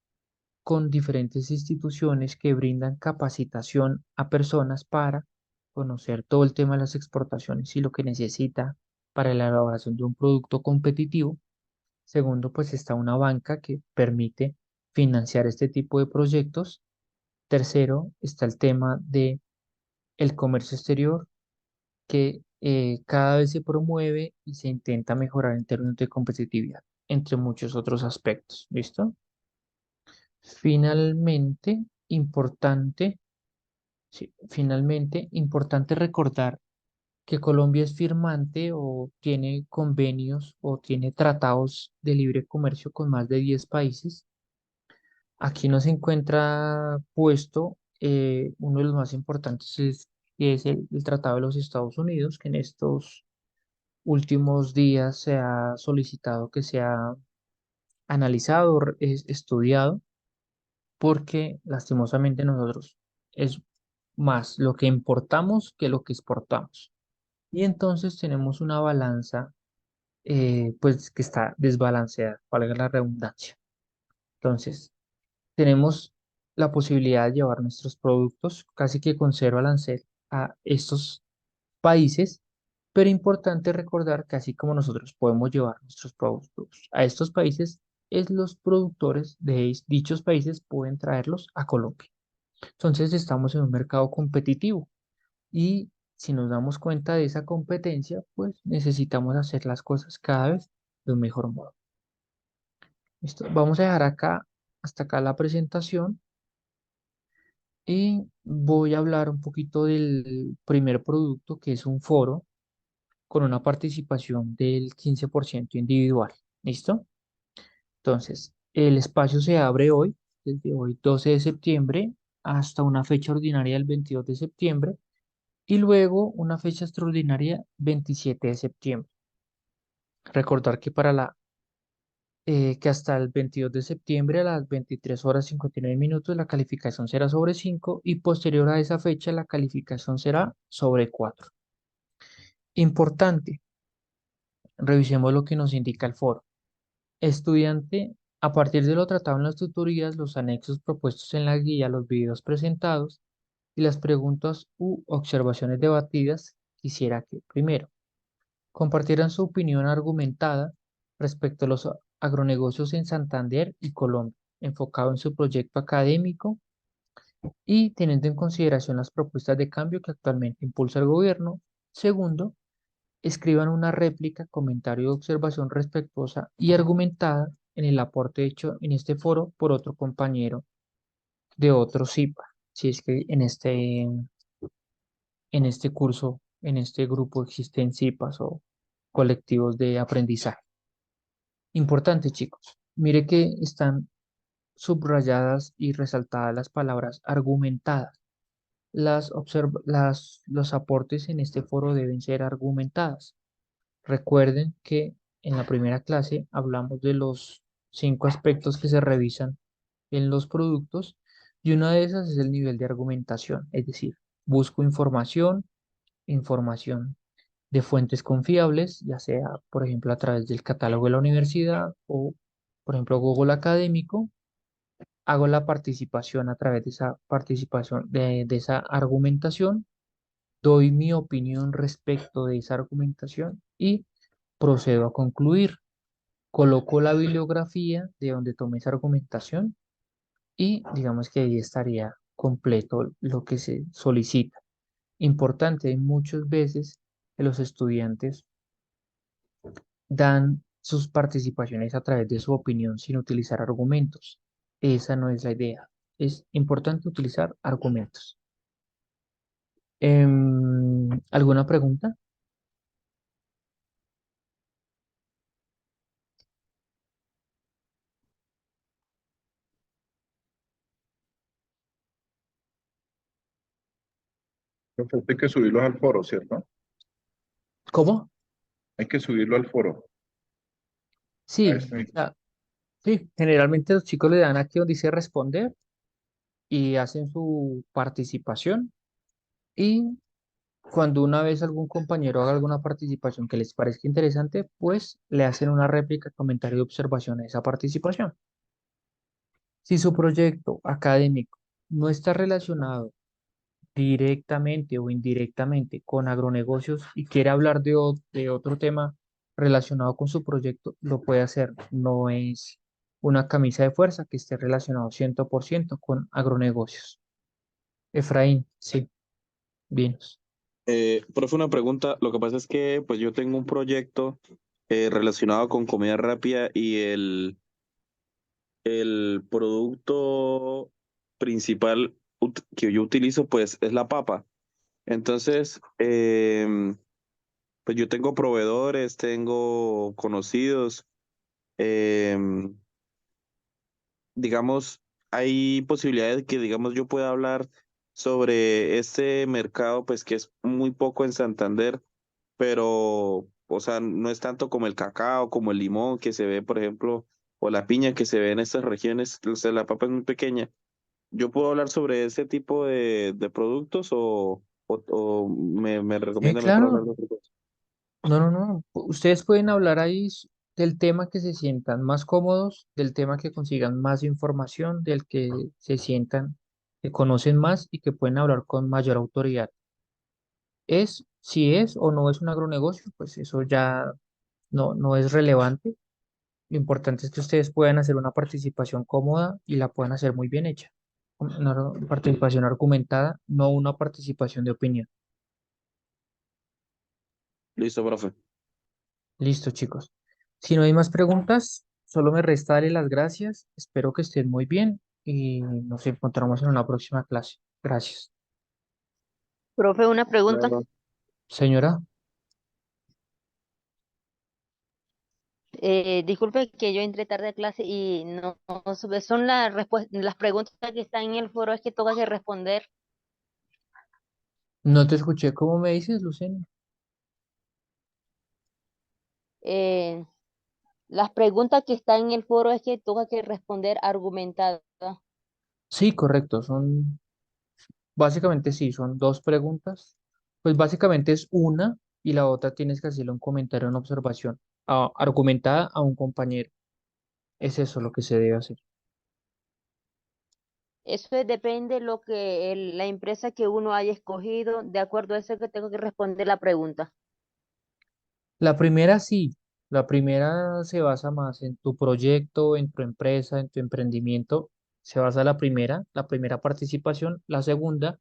con diferentes instituciones que brindan capacitación a personas para conocer todo el tema de las exportaciones y lo que necesita para la elaboración de un producto competitivo. Segundo, pues está una banca que permite financiar este tipo de proyectos. Tercero, está el tema de el comercio exterior, que cada vez se promueve y se intenta mejorar en términos de competitividad, entre muchos otros aspectos. ¿Listo? Finalmente, importante recordar que Colombia es firmante o tiene convenios o tiene tratados de libre comercio con más de 10 países. Aquí nos encuentra puesto uno de los más importantes, que es el Tratado de los Estados Unidos, que en estos últimos días se ha solicitado que sea analizado, estudiado, porque lastimosamente nosotros es más lo que importamos que lo que exportamos. Y entonces tenemos una balanza pues que está desbalanceada, valga la redundancia. Entonces, tenemos la posibilidad de llevar nuestros productos casi que con cero arancel a estos países, pero importante recordar que así como nosotros podemos llevar nuestros productos a estos países, es los productores de dichos países pueden traerlos a Colombia. Entonces estamos en un mercado competitivo y si nos damos cuenta de esa competencia, pues necesitamos hacer las cosas cada vez de un mejor modo. Listo. Vamos a dejar acá, hasta acá la presentación y voy a hablar un poquito del primer producto que es un foro con una participación del 15% individual. ¿Listo? Entonces, el espacio se abre hoy, desde hoy 12 de septiembre hasta una fecha ordinaria del 22 de septiembre y luego una fecha extraordinaria 27 de septiembre. Recordar que que hasta el 22 de septiembre a las 23 horas 59 minutos la calificación será sobre 5 y posterior a esa fecha la calificación será sobre 4. Importante, revisemos lo que nos indica el foro. Estudiante, a partir de lo tratado en las tutorías, los anexos propuestos en la guía, los videos presentados y las preguntas u observaciones debatidas, quisiera que, primero, compartieran su opinión argumentada respecto a los agronegocios en Santander y Colombia, enfocado en su proyecto académico y teniendo en consideración las propuestas de cambio que actualmente impulsa el gobierno. Segundo, escriban una réplica, comentario o observación respetuosa y argumentada en el aporte hecho en este foro por otro compañero de otro CIPA, si es que en este curso, en este grupo existen CIPAs o colectivos de aprendizaje. Importante, chicos. Mire que están subrayadas y resaltadas las palabras argumentadas. Los aportes en este foro deben ser argumentadas. Recuerden que en la primera clase hablamos de los 5 aspectos que se revisan en los productos y una de esas es el nivel de argumentación, es decir, busco información de fuentes confiables, ya sea, por ejemplo, a través del catálogo de la universidad o, por ejemplo, Google Académico. Hago la participación a través de esa participación, de esa argumentación, doy mi opinión respecto de esa argumentación y procedo a concluir. Coloco la bibliografía de donde tomé esa argumentación y digamos que ahí estaría completo lo que se solicita. Importante, hay muchas veces que los estudiantes dan sus participaciones a través de su opinión sin utilizar argumentos. Esa no es la idea. Es importante utilizar argumentos. ¿Alguna pregunta? Profe, hay que subirlos al foro, ¿cierto? ¿Cómo? Hay que subirlo al foro. Sí, A este mismo. sí, generalmente los chicos le dan aquí donde dice responder y hacen su participación y cuando una vez algún compañero haga alguna participación que les parezca interesante, pues le hacen una réplica, comentario y observación a esa participación. Si su proyecto académico no está relacionado directamente o indirectamente con agronegocios y quiere hablar de otro tema relacionado con su proyecto, lo puede hacer. No es una camisa de fuerza que esté relacionado 100% con agronegocios. Efraín, sí, bien. Profe, una pregunta. Lo que pasa es que pues yo tengo un proyecto relacionado con comida rápida y el producto principal que yo utilizo pues es la papa. Entonces, pues yo tengo proveedores, tengo conocidos, em, digamos, hay posibilidades que, digamos, yo pueda hablar sobre este mercado, pues que es muy poco en Santander, pero, o sea, no es tanto como el cacao, como el limón que se ve, por ejemplo, o la piña que se ve en estas regiones, o sea, la papa es muy pequeña. ¿Yo puedo hablar sobre ese tipo de productos o me Sí, recomienda mejor hablar claro. de otra cosa? No. Ustedes pueden hablar ahí del tema que se sientan más cómodos, del tema que consigan más información, del que se sientan que conocen más y que pueden hablar con mayor autoridad. Si es o no es un agronegocio, pues eso ya no es relevante. Lo importante es que ustedes puedan hacer una participación cómoda y la puedan hacer muy bien hecha. Una participación argumentada, no una participación de opinión. Listo, profe. Listo, chicos. Si no hay más preguntas, solo me resta darle las gracias. Espero que estén muy bien y nos encontramos en una próxima clase. Gracias. Profe, una pregunta. Claro. Señora, Disculpe que yo entré tarde a clase y no supe, son las preguntas que están en el foro, es que toca que responder. no te escuché. ¿Cómo me dices, Lucena? Eh, las preguntas que están en el foro es que toca que responder argumentada. Sí, correcto. Básicamente sí, son dos preguntas. Pues básicamente es una y la otra tienes que hacerle un comentario, una observación argumentada a un compañero. Es eso lo que se debe hacer. Depende lo que la empresa que uno haya escogido, de acuerdo a eso que tengo que responder la pregunta. La primera sí, la primera se basa más en tu proyecto, en tu empresa, en tu emprendimiento. Se basa la primera participación. La segunda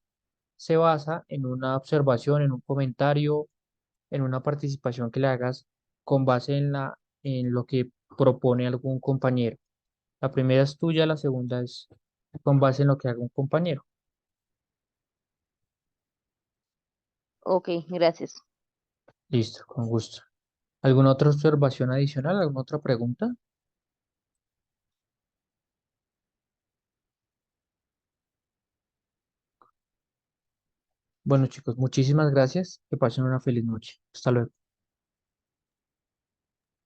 se basa en una observación, en un comentario, en una participación que le hagas con base en lo que propone algún compañero. La primera es tuya, la segunda es con base en lo que haga un compañero. Ok, gracias. Listo, con gusto. ¿Alguna otra observación adicional? ¿Alguna otra pregunta? Bueno, chicos, muchísimas gracias. Que pasen una feliz noche. Hasta luego.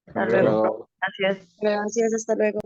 Hasta luego. Chao. Gracias. Gracias, hasta luego.